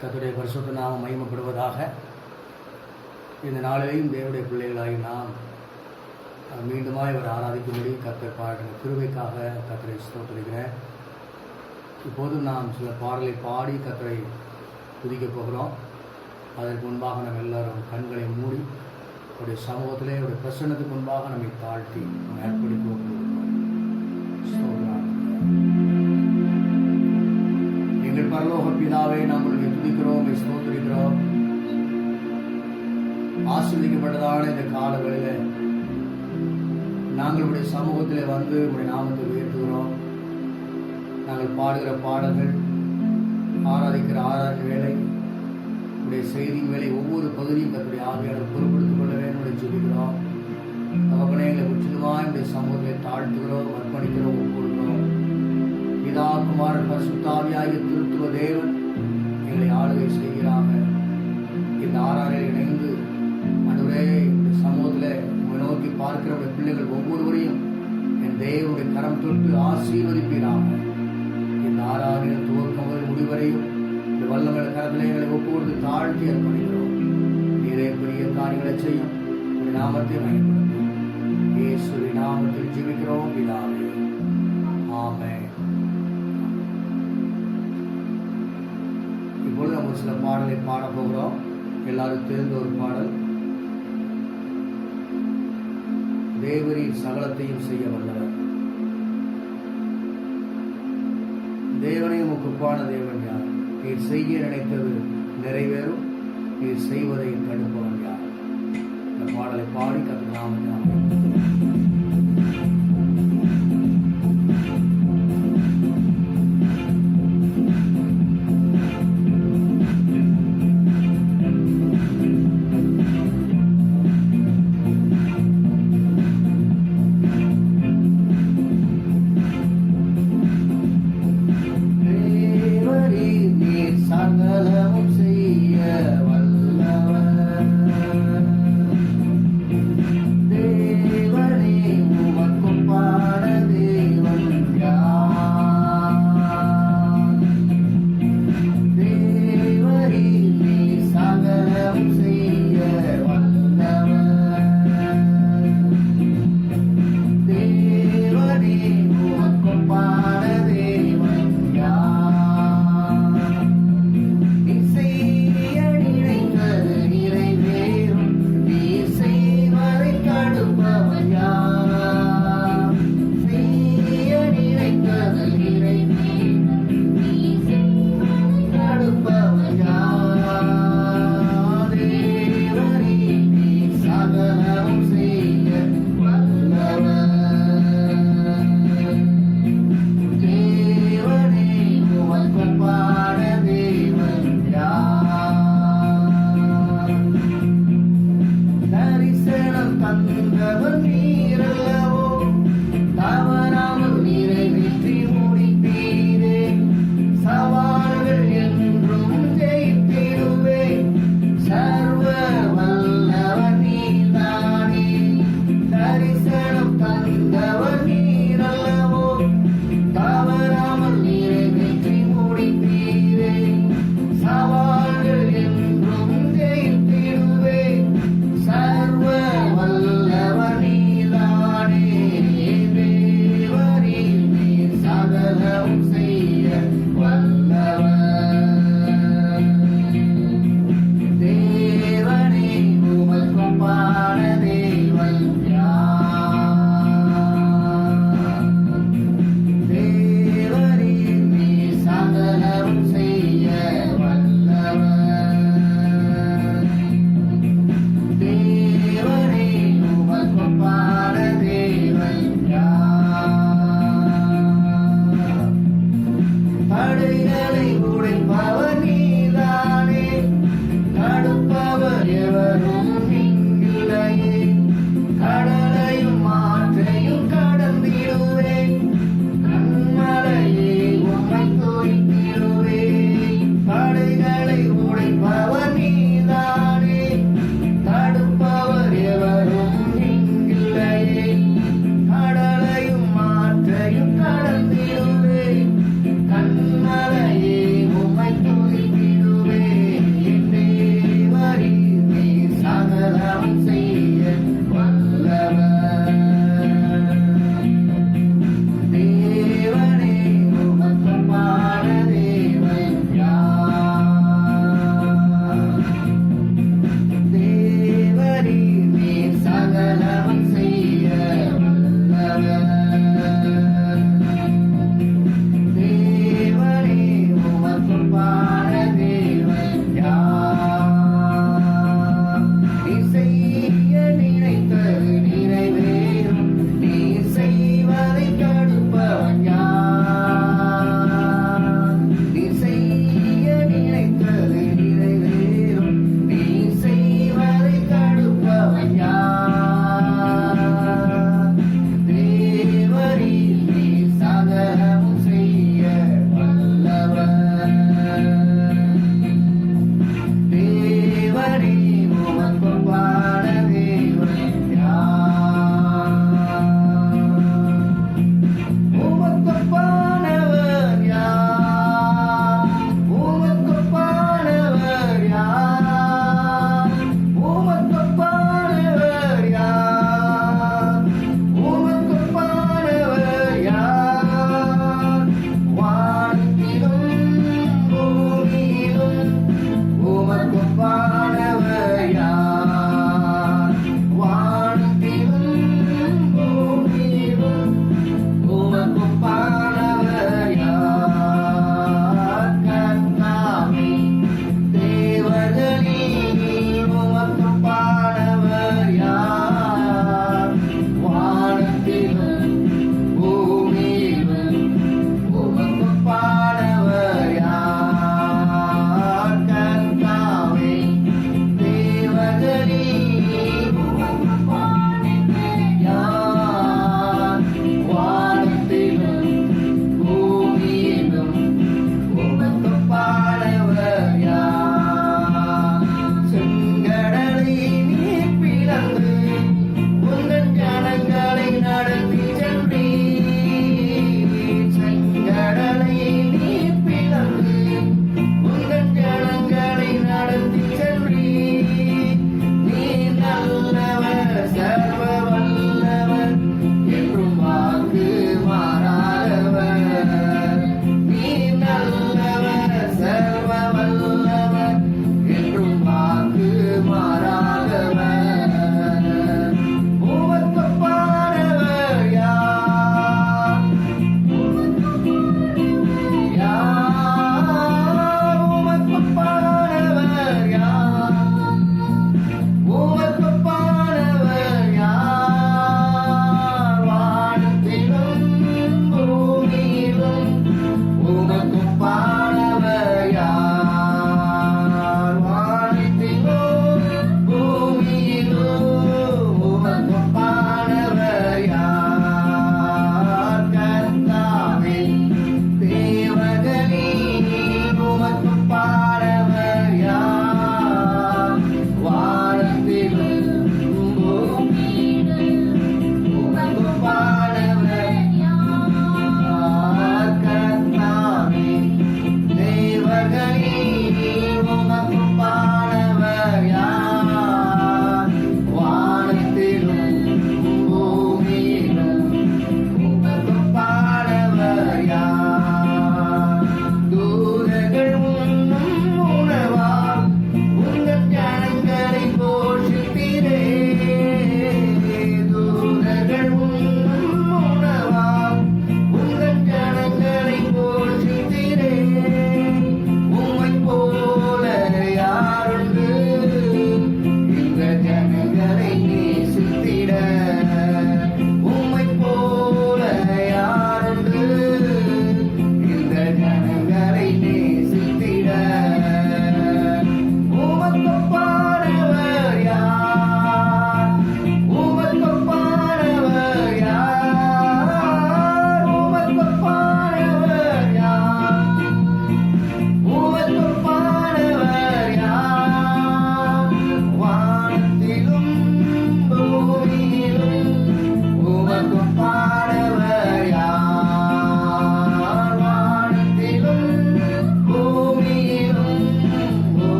கர்த்தருடைய பரிசுத்த நாமம் மகிமைப்படுவதாக. இந்த நாளிலேயும் தேவனுடைய பிள்ளைகளாகி நாம் மீண்டுமாய் அவர் ஆராதிக்கும்படி கர்த்தர் பாடுகிற கிருபைக்காக கர்த்தரை ஸ்தோத்திரிக்கிறேன். இப்போதும் நாம் சில பாடலை பாடி கர்த்தரை துதிக்கப் போகிறோம். அதற்கு முன்பாக நம்ம எல்லாரும் கண்களை மூடி அவருடைய சமூகத்திலே அவருடைய பிரசன்னத்துக்கு முன்பாக நம்மை தாழ்த்தி நம்ம ஏற்படுத்தி எங்கள் பரலோக பிதாவே, நாங்கள் துதிக்கிறோம், ஸ்தோத்திரிக்கிறோம். ஆசீர்வதிக்கப்பட்டதான இந்த காலங்களில் நாங்களுடைய சமூகத்திலே வந்து உடைய நாமத்தை உயர்த்துகிறோம். நாங்கள் பாடுகிற பாடல்கள், ஆராதிக்கிற ஆராதனை வேலை, உடைய செய்தியின் வேலை ஒவ்வொரு பகுதியும் தன்னுடைய ஆவியாளர் பொருட்படுத்திக் கொள்ள வேண்டும் சொல்லுகிறோம். தகப்பனே, எங்களை முற்றிலுமாய் இந்த சமூகத்தை தாழ்த்துகிறோம், அர்ப்பணிக்கிறோம், ஒப்புக்கொள்கிறோம். பிதா, குமாரன், பரிசுத்தாவியாகிய திருத்துவ தேவன் எங்களை ஆளுகை செய்கிறாங்க. இந்த ஆராதனையில் இணைந்து அன்றுவரே இந்த சமூகத்தில் உங்களை நோக்கி பார்க்கிற பிள்ளைகள் ஒவ்வொருவரையும் என் தேவனுடைய கரம் தொட்டு ஆசீர்வதிப்பீராக. இந்த ஆராதனையில் துவக்கம் முதல் முடிவரையும் இந்த வல்லமையான கரத்திலே எங்களை ஒப்புக்கொண்டு தாழ்த்தி அர்ப்பணிக்கிறோம். நீரே பெரிய காரியங்களை செய்யும் உடைய நாமத்தை மகிமைப்படுத்தும். இயேசுவின் நாமத்தில் ஜெபிக்கிறோம் பிதாவே, ஆமென். இப்பொழுது நம்ம சில பாடலை பாட போகிறோம். எல்லாரும் தெரிந்த ஒரு பாடல், தேவரீர் சகலத்தையும் செய்ய வல்லவர். தேவனையும் ஒப்பான தேவன் யார்? நீர் செய்ய நினைத்தது நிறைவேறும், நீர் செய்வதை தடுப்பவன் யார்? இந்த பாடலை பாடி கற்றுக்கலாம். சகலமும் செய்ய வல்லவர் தேவரீர்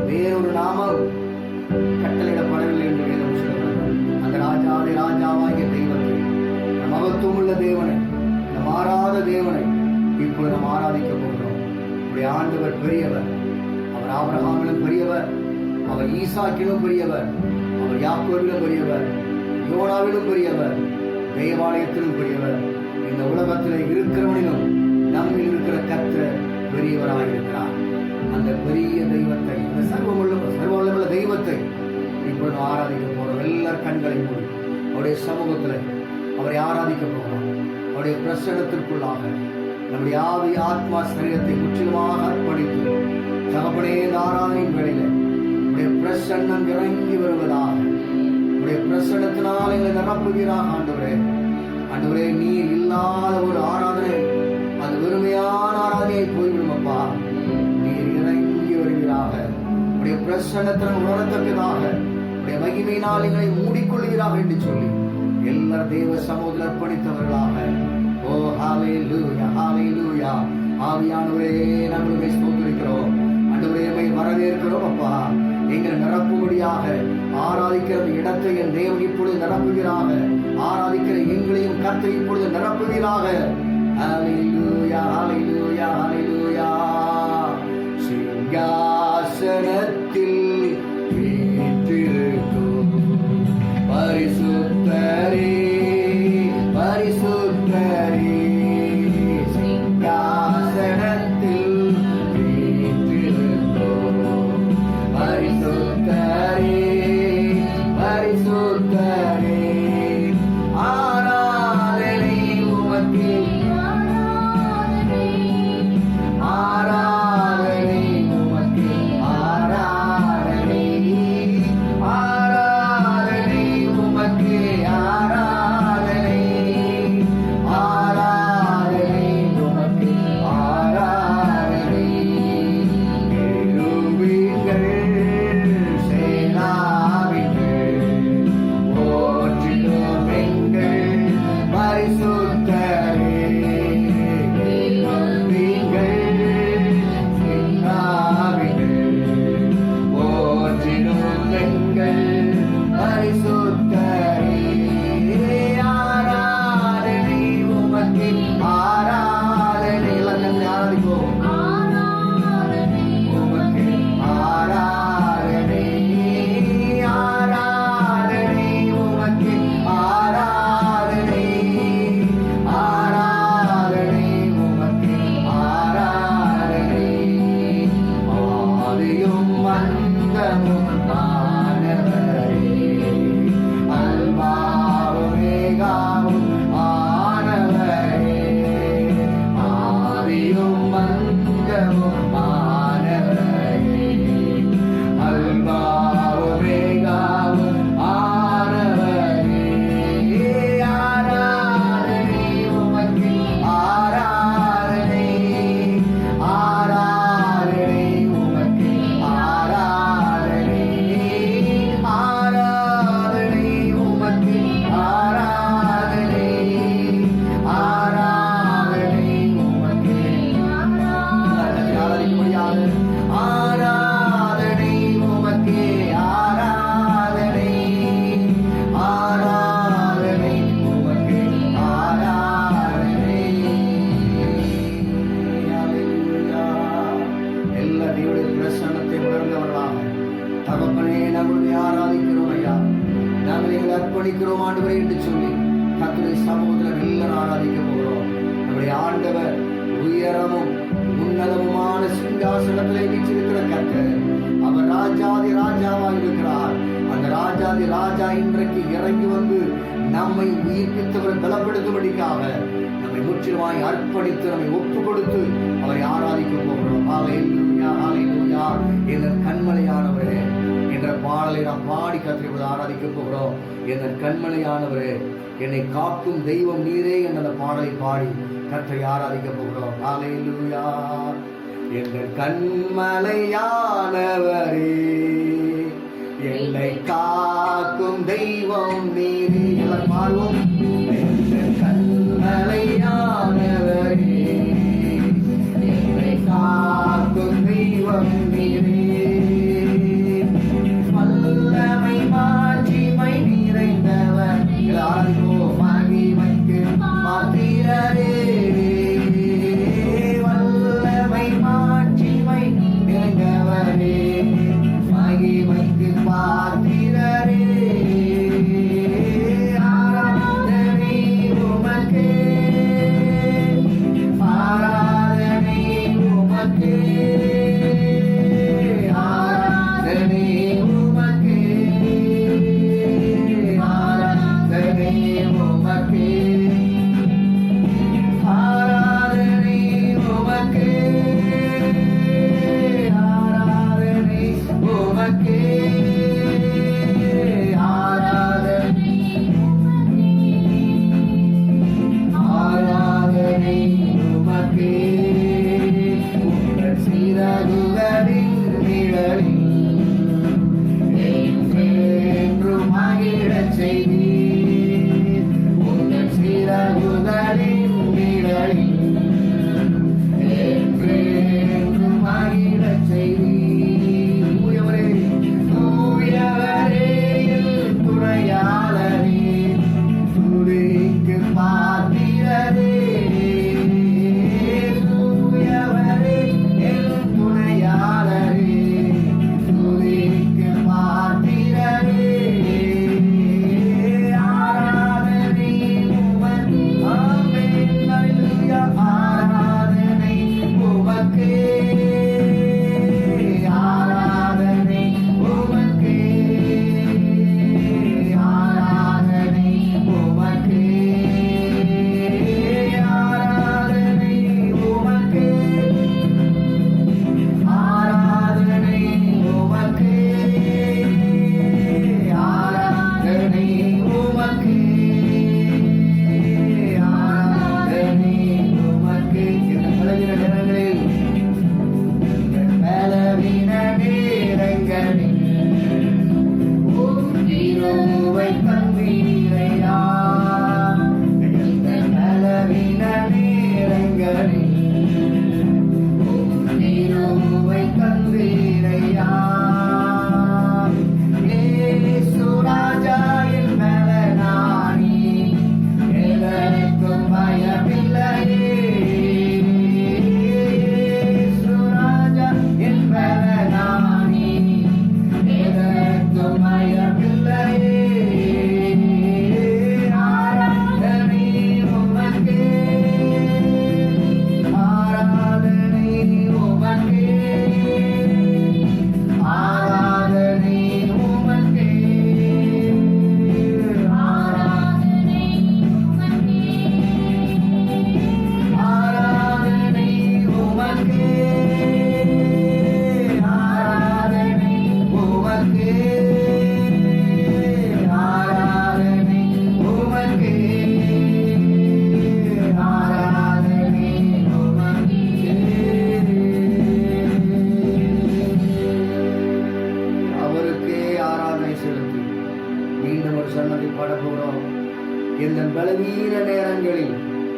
வேறொரு நாமம் கட்டளையிடப்படவில்லை என்று வேதம் சொல்கிறது. அந்த ராஜாதி ராஜாவாகிய தெய்வத்தை, நம் மகத்துவமுள்ள தேவனை, நம் மாறாத தேவனை இப்பொழுது நாம் ஆராதிக்க போகிறோம். நம்முடைய ஆண்டவர் பெரியவர். அவர் ஆபிரகாமிலும் பெரியவர், அவர் ஈசாக்கிலும் பெரியவர், அவர் யாக்கோபிலும் பெரியவர், யோனாவிலும் பெரியவர், தேவாலயத்திலும் பெரியவர். இந்த உலகத்தில் இருக்கிறவனிலும் நம்மில் இருக்கிற கர்த்தர் பெரியவராக இருக்கிறார். அந்த பெரிய தெய்வத்தை, அந்த சர்வவல்லமையுள்ள தெய்வத்தை இப்பொழுது ஆராதிக்க போறோம். எல்லார் கண்களை மூடி அவருடைய சமூகத்தில் அவரை ஆராதிக்க போகிறோம். அவருடைய பிரசன்னத்திற்குள்ளாக நம்முடைய ஆவி ஆத்மா சரீரத்தை முற்றிலுமாக அர்ப்பணித்து, தகப்பனே, இந்த ஆராதனையின் வேளையில உடைய பிரசன்னம் இறங்கி வருவதாக, உடைய பிரசன்னத்தினால் எங்களை நிரப்புவீராக. ஆண்டவரே, ஆண்டவரே, நீர் இல்லாத ஒரு ஆராதனை அது வெறுமையான ஆராதனையை போய்விடும். அப்பா, நீர் இறங்கி வருவீராக. உடைய பிரசன்னத்தின் உணரத்தக்கதாக உடைய மகிமையினால் எங்களை மூடிக்கொள்வீராக என்று சொல்லி எல்லார் தேவ சமூகத்தில் அர்ப்பணித்தவர்களாக. ஓ ஹல்லேலூயா, ஹல்லேலூயா. ஆவியானவரே, நாங்கள் ஸ்தோத்திரிக்கிறோம். ஆண்டவரே, வரவேற்கிறோம். அப்பா, எங்களை நிரப்பும்படியாக ஆராதிக்கிற இடத்தை என் தேவன் இப்பொழுது நிரப்புகிறாக. ஆராதிக்கிற எங்களையும் கர்த்தர் இப்பொழுது நிரப்புகிறாக. ஹல்லேலூயா, ஹல்லேலூயா, ஹல்லேலூயா. சிங்காசனத்தில் வீற்றிருக்கும் பரிசுத்தரே, பரிசுத்தரே, சிங்காசனத்தில் வீற்றிருக்கும் பரிசுத்தரே, பரிசுத்தரே, ஆராதனை உமக்கே, ஆராதனை உமக்கே, ஆராதனை, ஆராதனை உமக்கே, ஆராதனை, ஆராதனை உமக்கே, ஆராதனை. கேருபீன்கள் சேனாவிகள் போற்றிடும் எங்கள் பரிசுத்தரே. கேருபீன்கள் சேனாவிகள் போற்றிடும் எங்கள் பரிசுத்தரே. ஆராதனை உமக்கே, ஆராதனை. எல்லாம் நம்மை ஆராதிப்போம். உமக்கே ஆராதனை, ஆராதனை உமக்கே, ஆராதனை, ஆராதனை உமக்கே, ஆராதனை. ஆதியும் அந்தமும் ஆனவரே, அல்பாவும் மேகாவும் ஆனவரே. ஆதியும் அந்தமும் ஆனவரே, அல்பாவும் மேகாவும் ஆனவரே. ஆராதனை உமக்கே, ஆராதனை, ஆராதனை உமக்கே, ஆராதனை, ஆராதனை உமக்கே, ஆராதனை, ஆராதனை உமக்கே. ஆராதிக்க முடியாது. ஆராதனை உமக்கே, ஆராதனை, ஆராதனை உமக்கே, ஆராதனை. ஹல்லேலூயா. எல்லா தேவனுடைய பிரசன்னத்தை உணர்ந்தவர்களாக தகப்பனே, நம்முடைய ஆராதிக்கிறோம் ஐயா, நாங்கள் எங்களை அர்ப்பணிக்கிறோம் ஆண்டவரே என்று சொல்லி கர்த்தருடைய சமூகத்தில் எல்லாரும் ஆராதிக்க போகிறோம். நம்முடைய ஆண்டவர் உயரமும் உன்னதமுமான சிங்காசனத்திலே வீற்றிருக்கிற கர்த்தர். அவர் ராஜாதி ராஜாவாக இருக்கிறார். அந்த ராஜாதி ராஜா இன்றைக்கு இறங்கி வந்து நம்மை உயிர்ப்பித்தவர் பலப்படுத்தும்படிக்காக நம்மை முற்றிலுமாய் அர்ப்பணித்து நம்மை ஒப்பு கொடுத்து அவரை ஆராதிக்க போகிறோம். ஹல்லேலூயா, ஹல்லேலூயா. என் கண்மலையானவரே என்ற பாடலை நாம் பாடி கர்த்தரை ஆராதிக்க போகிறோம். என் கண்மலையானவரே, என்னை காக்கும் தெய்வம் நீரே என்ற பாடலை பாடி கர்த்தரை ஆராதிக்க போகிறோம். ஹல்லேலூயா. எங்கள் கண்மலையானவரே, என்னை காக்கும் தெய்வம் நீரே. எல்லாம் பாடுவோம். எங்கள் கண்மலையானவரே, என்னை காக்கும் தெய்வம் நீரே. உமக்கே ஆராதனை, ஆராதனை உமக்கே. உங்கள் சிறகுகளின் நிழலில் என்றும் மகிழச் செய்தீர். உங்கள் சிறகுகளின் நிழலில் என்றும் மகிழச் செய்தீர். தூயவரே, தூயவரே என் துணையாளரே, துதிக்கு பாத்திரரே. தூயவரே என் துணையாளரே, துதிக்கு பாத்திரரே. ஆராதனை உமக்கே. ஆமென். அல்லேலூயா. ஆராதனை உமக்கே, ஆராதனை உமக்கே, ஆராதனை உமக்கே, ஆராதனை உமக்கே, ஆராதனை உமக்கே, ஆராதனை உமக்கே, ஆராதனை உமக்கே. இந்த பலவீன நேரங்களில், இந்த பலவீன நேரங்களில் உம் கிருபை தந்தீரையா. இந்த பலவீன நேரங்களில் உம் கிருபை தந்தீரையா. இயேசு ராஜா என் பலனானி, எதற்கும் பயமில்லையே. இயேசு ராஜா என் பலனானி, எதற்கும் பயமில்லையே. ஆராதனை உமக்கே, ஆராதனை உமக்கே, ஆராதனை உமக்கே, ஆராதனை உமக்கே, ஆராதனை உமக்கே, ஆராதனை உமக்கே, ஆராதனை உமக்கே, ஆராதனை உமக்கே. அவருக்கே ஆராதனை செலுத்தி மீண்டும் ஒரு சன்னதி பாட போகிறோம். இந்த பலவீன நேரங்களில்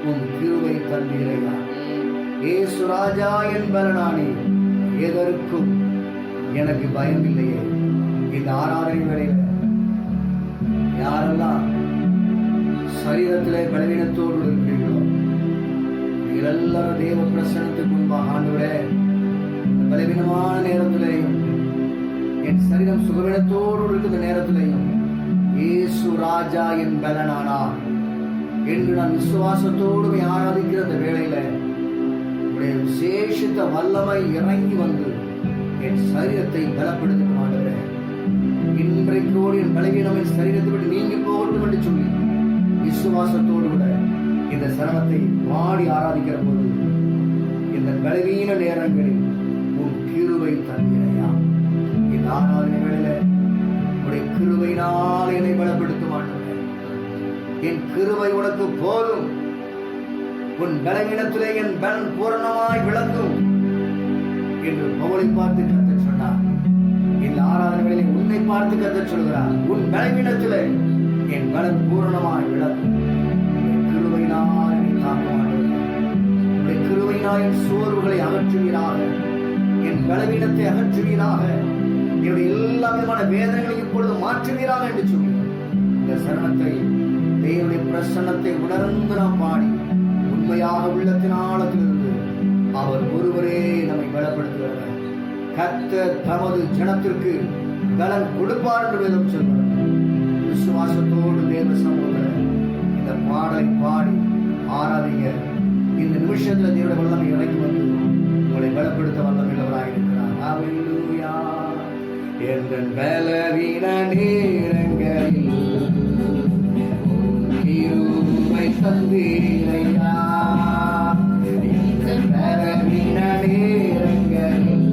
உம் கிருபை தந்தீரையா. இயேசு ராஜா என் பலனானி, எதற்கும் எனக்கு பயம் இல்லையே. இந்த ஆராதனை வேளையில யாரெல்லாம் சரீரத்திலே பலவீனத்தோடு இருக்கிறீர்களோ, நீங்கள் எல்லாரும் தேவ பிரசன்னத்துக்கு முன்பாக ஆண்டவரே, இந்த பலவீனமான நேரத்திலேயும் என் சரீரம் சுகவீனத்தோடு இருக்கிற நேரத்திலேயும் இயேசு ராஜா என் பலனானார் என்று நான் விசுவாசத்தோடு ஆராதிக்கிற அந்த வேளையில உடைய விசேஷித்த வல்லமை இறங்கி வந்து என் சரீரத்தை பலப்படுத்த மாட்டேன். இன்றைக்கோடு என் பலவீனம் என் சரீரத்தை விட்டு நீங்கி போகட்டும் என்று சொல்லி விசுவாசத்தோடு கூட இந்த சரணத்தை பாடி ஆராதிக்கிற போது இந்த பலவீன நேரங்களில் உன் கிருபை தந்தீரையா. இந்த ஆராதனை வேளையில உடைய கிருபையினால் என்னை பலப்படுத்த மாட்டேன். என் கிருபை உனக்கு போதும். உன் பலவீனத்திலே என் பலன் பூரணமாய் விளங்கும் என்று பவுலை பார்த்து கர்த்தர் சொன்னார். இந்த ஆராதனைகளை உன்னை பார்த்து கர்த்தர் சொல்கிறார். உன் பலவீனத்திலே என் பலன் பூரணமாய் விளங்கும். கிருபையினால் என்னை தாங்க மாட்டேன். உடைய கிருபையினால் என் சோர்வுகளை அகற்றுவீராக, என் பலவீனத்தை அகற்றுவீராக, என்னுடைய எல்லா விதமான வேதனைகளை இப்பொழுது மாற்றுவீராக என்று சொல்லி இந்த சரணத்தை தேவனுடைய பிரசன்னத்தை உணர்ந்து நாம் பாடி உண்மையாக உள்ளத்தின் ஆழத்திலிருந்து அவர் ஒருவரே நம்மை பலப்படுத்துகிறார். கர்த்தர் தமது ஜனத்திற்கு பலன் கொடுப்பார் என்று வேதம் சொல்கிறார். விசுவாசத்தோடு தேவ சமூகத்தில் இந்த பாடலை பாடி ஆராதிங்க. இந்த நிமிஷத்துல தேவனுடைய வல்லமை இறங்கி வந்து உங்களை பலப்படுத்த வல்லமையுள்ளவராக இருக்கிறார். ஹல்லேலூயா. என் பலவீன நேரங்களில் கிருபை தந்தீரையா. என் பலவீன நேரங்களில்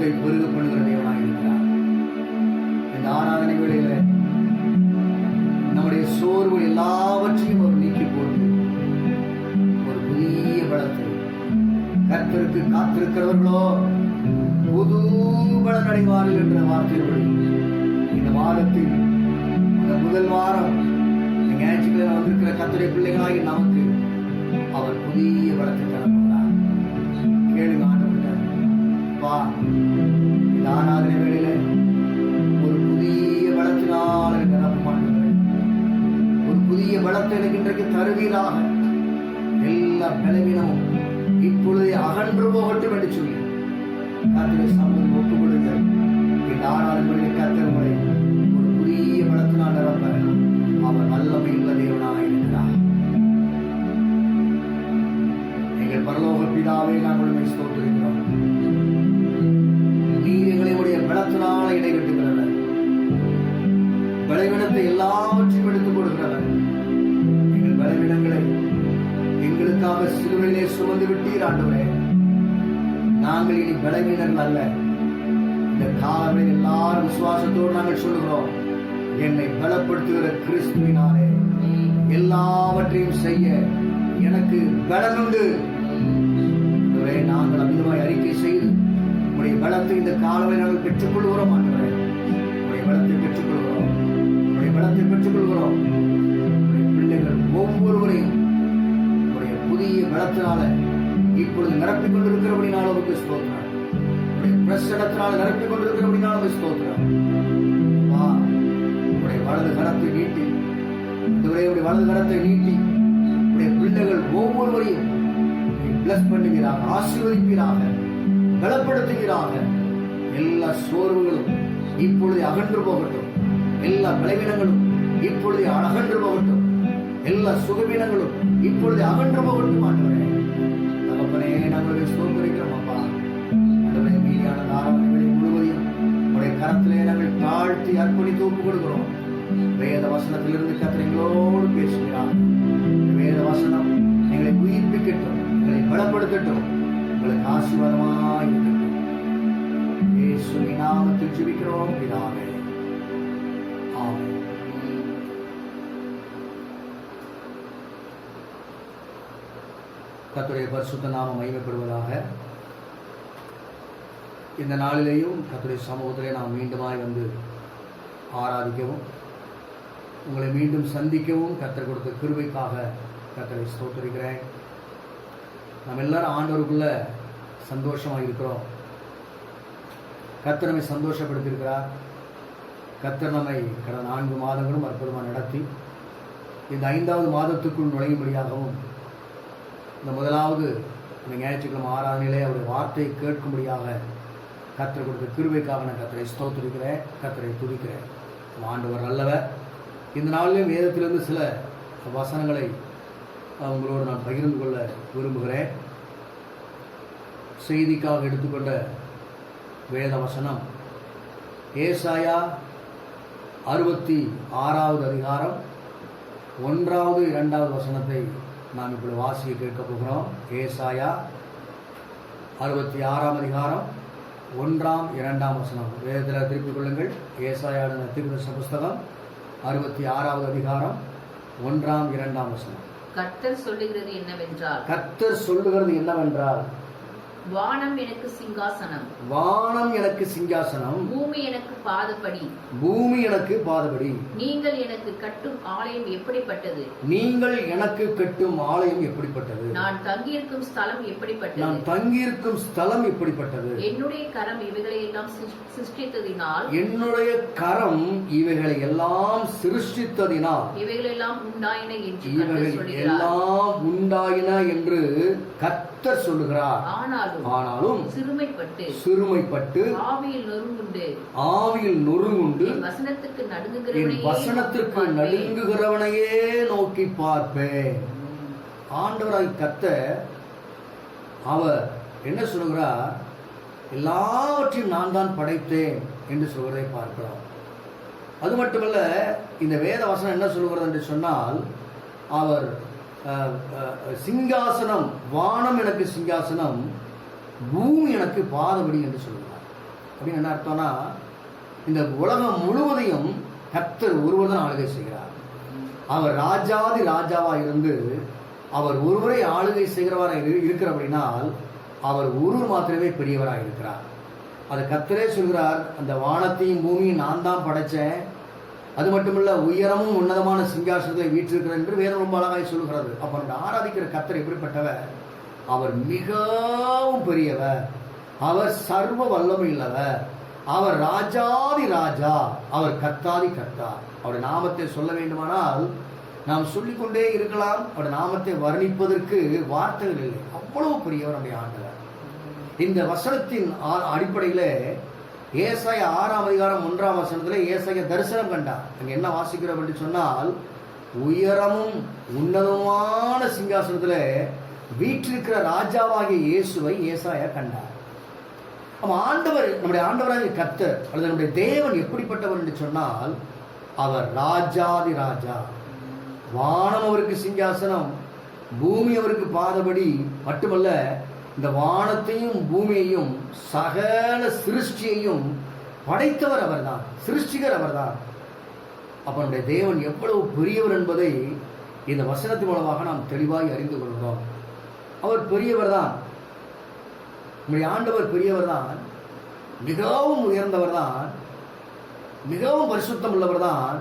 பலத்தை பெருக பண்ணுகிற தேவனாய் இருக்கிறார். இந்த ஆராதனை வேளையில நம்முடைய சோர்வு எல்லாவற்றையும் ஒரு நீக்கி போட்டு ஒரு புதிய பலத்தை, கர்த்தருக்கு காத்திருக்கிறவர்களோ புது பலன் அடைவார்கள் என்ற வார்த்தையோடு இந்த வாரத்தில் இந்த முதல் வாரம் ஞாயிற்றுக்கிழமை வந்திருக்கிற கர்த்தருடைய பிள்ளைகளாகி நமக்கு அவர் புதிய பலத்தை தரப்போகிறார். கேளுங்க ஆண்டவர்கிட்ட, வா இந்த ஆராதனை வேளையில ஒரு புதிய பலத்தினால் எனக்கு நிரப்பமாட்டேன், ஒரு புதிய பலத்தை எனக்கு இன்றைக்கு தருவீராக, எல்லா பலவீனமும் இப்பொழுதே அகன்று போகட்டும் என்று சொல்லி கர்த்தருடைய சமூகம் ஒப்புக் கொடுங்கள். இந்த ஆராதனை கர்த்தர் உங்களை ஒரு புதிய பலத்தினால் நிரப்ப அவர் வல்லமை உள்ள தேவனாக இருக்கிறார். எங்கள் பரலோக பிதாவே, நாங்கள் உம்மை ஸ்தோத்திரிக்கிறோம். நீர் எங்களை உடைய பலத்தினால இடைவெட்டுகிறவர், பலவீனத்தை எல்லாவற்றையும் எடுத்துக் கொடுக்கிறவர். எங்கள் பலவீனங்களை எங்களுக்காக சிலுவையிலே சுமந்து விட்டீர் ஆண்டவரே. நாங்கள் இனி பலவீனர்கள் அல்ல. இந்த காலங்களில் எல்லாரும் விசுவாசத்தோடு நாங்கள் சொல்லுகிறோம், என்னை பலப்படுத்துகிற கிறிஸ்துவினாலே எல்லாவற்றையும் செய்ய எனக்கு பலன் உண்டு. நாங்கள் அதிகமாய் அறிக்கை செய்து உடைய பலத்தை இந்த காலவை நாங்கள் பெற்றுக்கொள்கிறோம் ஆண்டவரே. உடைய பலத்தை பெற்றுக்கொள்கிறோம், உடைய பலத்தை பெற்றுக்கொள்கிறோம். உடைய பிள்ளைகள் ஒவ்வொருவரையும் உடைய புதிய பலத்தினால இப்பொழுது நிரப்பிக் கொண்டிருக்கிறபடினால உங்களுக்கு ஸ்தோத்திரம். உடைய பிரசனத்தினால நிரப்பிக் கொண்டிருக்கிறபடினால உங்களுக்கு ஸ்தோத்திரம். வா, உடைய வலது கரத்தை நீட்டி, உடைய வலது கரத்தை நீட்டி உடைய பிள்ளைகள் ஒவ்வொருவரையும் பிளஸ் பண்ணுகிறாங்க, ஆசீர்வதிப்பீராக, பலப்படுத்துகிறாங்க. எல்லா சோர்வுகளும் இப்பொழுது அகன்று போகட்டும், எல்லா பலவீனங்களும் இப்பொழுது அகன்று போகட்டும், எல்லா சுகவீனங்களும் இப்பொழுது அகன்று போகட்டும். ஆண்டவரே தகப்பனே, நாங்கள் ஸ்தோத்திரிக்கிறோம் அப்பா. ஆண்டவரே, மீதியான ஆராதனைகளை முழுவதையும் உடைய கரத்திலே நாங்கள் தாழ்த்தி அர்ப்பணித்து ஒப்புக் கொடுக்கிறோம். வேத வசனத்திலிருந்து கர்த்தர் எங்களோடு பேசுகிறார். வேத வசனம் எங்களை உயிர்ப்பிக்கட்டும், எங்களை பலப்படுத்தட்டும், உங்களுக்கு ஆசீர்வாதமாய் இருக்கட்டும். இயேசுவின் நாமத்தில் ஜெபிக்கிறோம் பிதாவே, ஆமென். கர்த்தருடைய பரிசுத்த நாமம் மகிமைப்படுவதாக. இந்த நாளிலேயும் கர்த்தருடைய சமூகத்திலே நாம் மீண்டுமாய் வந்து ஆராதிக்கவும், உங்களை மீண்டும் சந்திக்கவும் கர்த்தர் கொடுத்த கிருபைக்காக கர்த்தரை ஸ்தோத்திரிக்கிறேன். நம்ம எல்லாரும் ஆண்டவருக்குள்ள சந்தோஷமாக இருக்கிறோம். கர்த்தர் நம்மை சந்தோஷப்படுத்தியிருக்கிறார். கர்த்தர் நம்மை கடந்த 4 மாதங்களும் அற்புதமாக நடத்தி இந்த 5வது மாதத்துக்குள் நுழையும்படியாகவும், இந்த முதலாவது இந்த ஞாயிற்றுக்கிழமை ஆராதனையிலே அவருடைய வார்த்தையை கேட்கும்படியாக கர்த்தர் கொடுத்த கிருபைக்காக நான் கர்த்தரை ஸ்தோத்திரிக்கிறேன், கர்த்தரை துதிக்கிறேன். ஆண்டவர் நல்லவர். இந்த நாளிலும் வேதத்திலிருந்து சில வசனங்களை உங்களோடு நான் பகிர்ந்து கொள்ள விரும்புகிறேன். செய்திக்காக எடுத்துக்கொண்ட வேத வசனம் ஏசாயா 66வது அதிகாரம் 1வது 2வது வசனத்தை நாம் இப்படி வாசிக்க கேட்க போகிறோம். ஏசாயா 66ஆம் அதிகாரம் 1ஆம் 2ஆம் வசனம். வேதத்தில் திருப்பிக் கொள்ளுங்கள். ஏசாயா தீர்க்கதரிசன புஸ்தகம் 66வது அதிகாரம் 1ஆம் 2ஆம் வசனம். கர்த்தர் சொல்லுகிறது என்னவென்றால், வானம் எனக்கு சிங்காசனம், வானம் எனக்கு சிங்காசனம், பூமி எனக்கு பாதபடி, பூமி எனக்கு பாதபடி. நீங்கள் எனக்கு கட்டும் ஆலயம் எப்படிப்பட்டது, நீங்கள் எனக்கு கட்டும் ஆலயம் எப்படிப்பட்டது, நான் தங்கியிருக்கும் ஸ்தலம் எப்படிப்பட்டது, நான் தங்கியிருக்கும் ஸ்தலம் எப்படிப்பட்டது. என்னுடைய கரம் இவைகளை எல்லாம் சிருஷ்டித்ததினால், என்னுடைய கரம் இவைகளை எல்லாம் சிருஷ்டித்ததினால், இவைகளெல்லாம் உண்டாயின என்று இவைகள் எல்லாம் உண்டாயின என்று கர்த்தர் சொல்லுகிறார். ஆனாலும் சிறுமைப்பட்டு ஆவியில் நொறுங்குண்டு என் வசனத்திற்கு நடுங்குகிறவனையே நோக்கி பார்ப்பேன். ஆண்டவராய் கர்த்தர் அவர் என்ன சொல்கிறார்? எல்லாவற்றையும் நான் தான் படைத்தேன் என்று சொல்வதை பார்க்கிறோம். அது மட்டுமல்ல, இந்த வேத வசனம் என்ன சொல்கிறது என்று சொன்னால், அவர் சிங்காசனம், வானம் எனக்கு சிங்காசனம், பூமி எனக்கு பாதபடி என்று சொல்கிறார். அப்படின்னு என்ன அர்த்தம்னா, இந்த உலகம் முழுவதையும் கர்த்தர் ஒருவர் தான் ஆளுகை செய்கிறார். அவர் ராஜாதி ராஜாவா இருந்து அவர் ஒருவரை ஆளுகை செய்கிறவராக இருக்கிறபடினால் அவர் ஒருவர் மாத்திரமே பெரியவராக இருக்கிறார். அது கர்த்தரே சொல்கிறார், அந்த வானத்தையும் பூமியும் நான் தான் படைச்சேன், அது மட்டுமல்ல உயரமும் உன்னதமான சிங்காசனத்தை வீற்றிருக்கிறார் என்று வேதம் ரொம்ப அழகாய் சொல்கிறது. அப்ப நம்ம ஆராதிக்கிற கர்த்தர் எப்படிப்பட்டவர்? அவர் மிகவும் பெரியவர், அவர் சர்வ வல்லமை உள்ளவர், அவர் ராஜாதி ராஜா, அவர் கர்த்தாதி கர்த்தா. அவருடைய நாமத்தை சொல்ல வேண்டுமானால் நாம் சொல்லிக்கொண்டே இருக்கலாம். அவருடைய நாமத்தை வர்ணிப்பதற்கு வார்த்தைகள் இல்லை, அவ்வளவு பெரியவர் நம்முடைய ஆண்டவர். இந்த வசனத்தின் அடிப்படையில் ஏசாயா 6ஆம் அதிகாரம் 1ஆம் வசனத்தில் ஏசாயா தரிசனம் கண்டார். அங்கே என்ன வாசிக்கிறோம் என்று சொன்னால், உயரமும் உன்னதமான சிங்காசனத்தில் வீற்றிருக்கிற ராஜாவாகிய இயேசுவை ஏசாயா கண்டார். ஆண்டவர், நம்முடைய ஆண்டவராகிய கர்த்தர் அல்லது நம்முடைய தேவன் எப்படிப்பட்டவர் என்று சொன்னால், அவர் ராஜாதி ராஜா. வானம் அவருக்கு சிங்காசனம், பூமி அவருக்கு பாதபடி. மட்டுமல்ல, இந்த வானத்தையும் பூமியையும் சகல சிருஷ்டியையும் படைத்தவர் அவர்தான், சிருஷ்டிகர் அவர்தான். அப்ப நம்முடைய தேவன் எவ்வளவு பெரியவர் என்பதை இந்த வசனத்தின் மூலமாக நாம் தெளிவாய் அறிந்து கொள்கிறோம். அவர் பெரியவர் தான், நம்முடைய ஆண்டவர் பெரியவர் தான், மிகவும் உயர்ந்தவர் தான், மிகவும் பரிசுத்தம் உள்ளவர் தான்.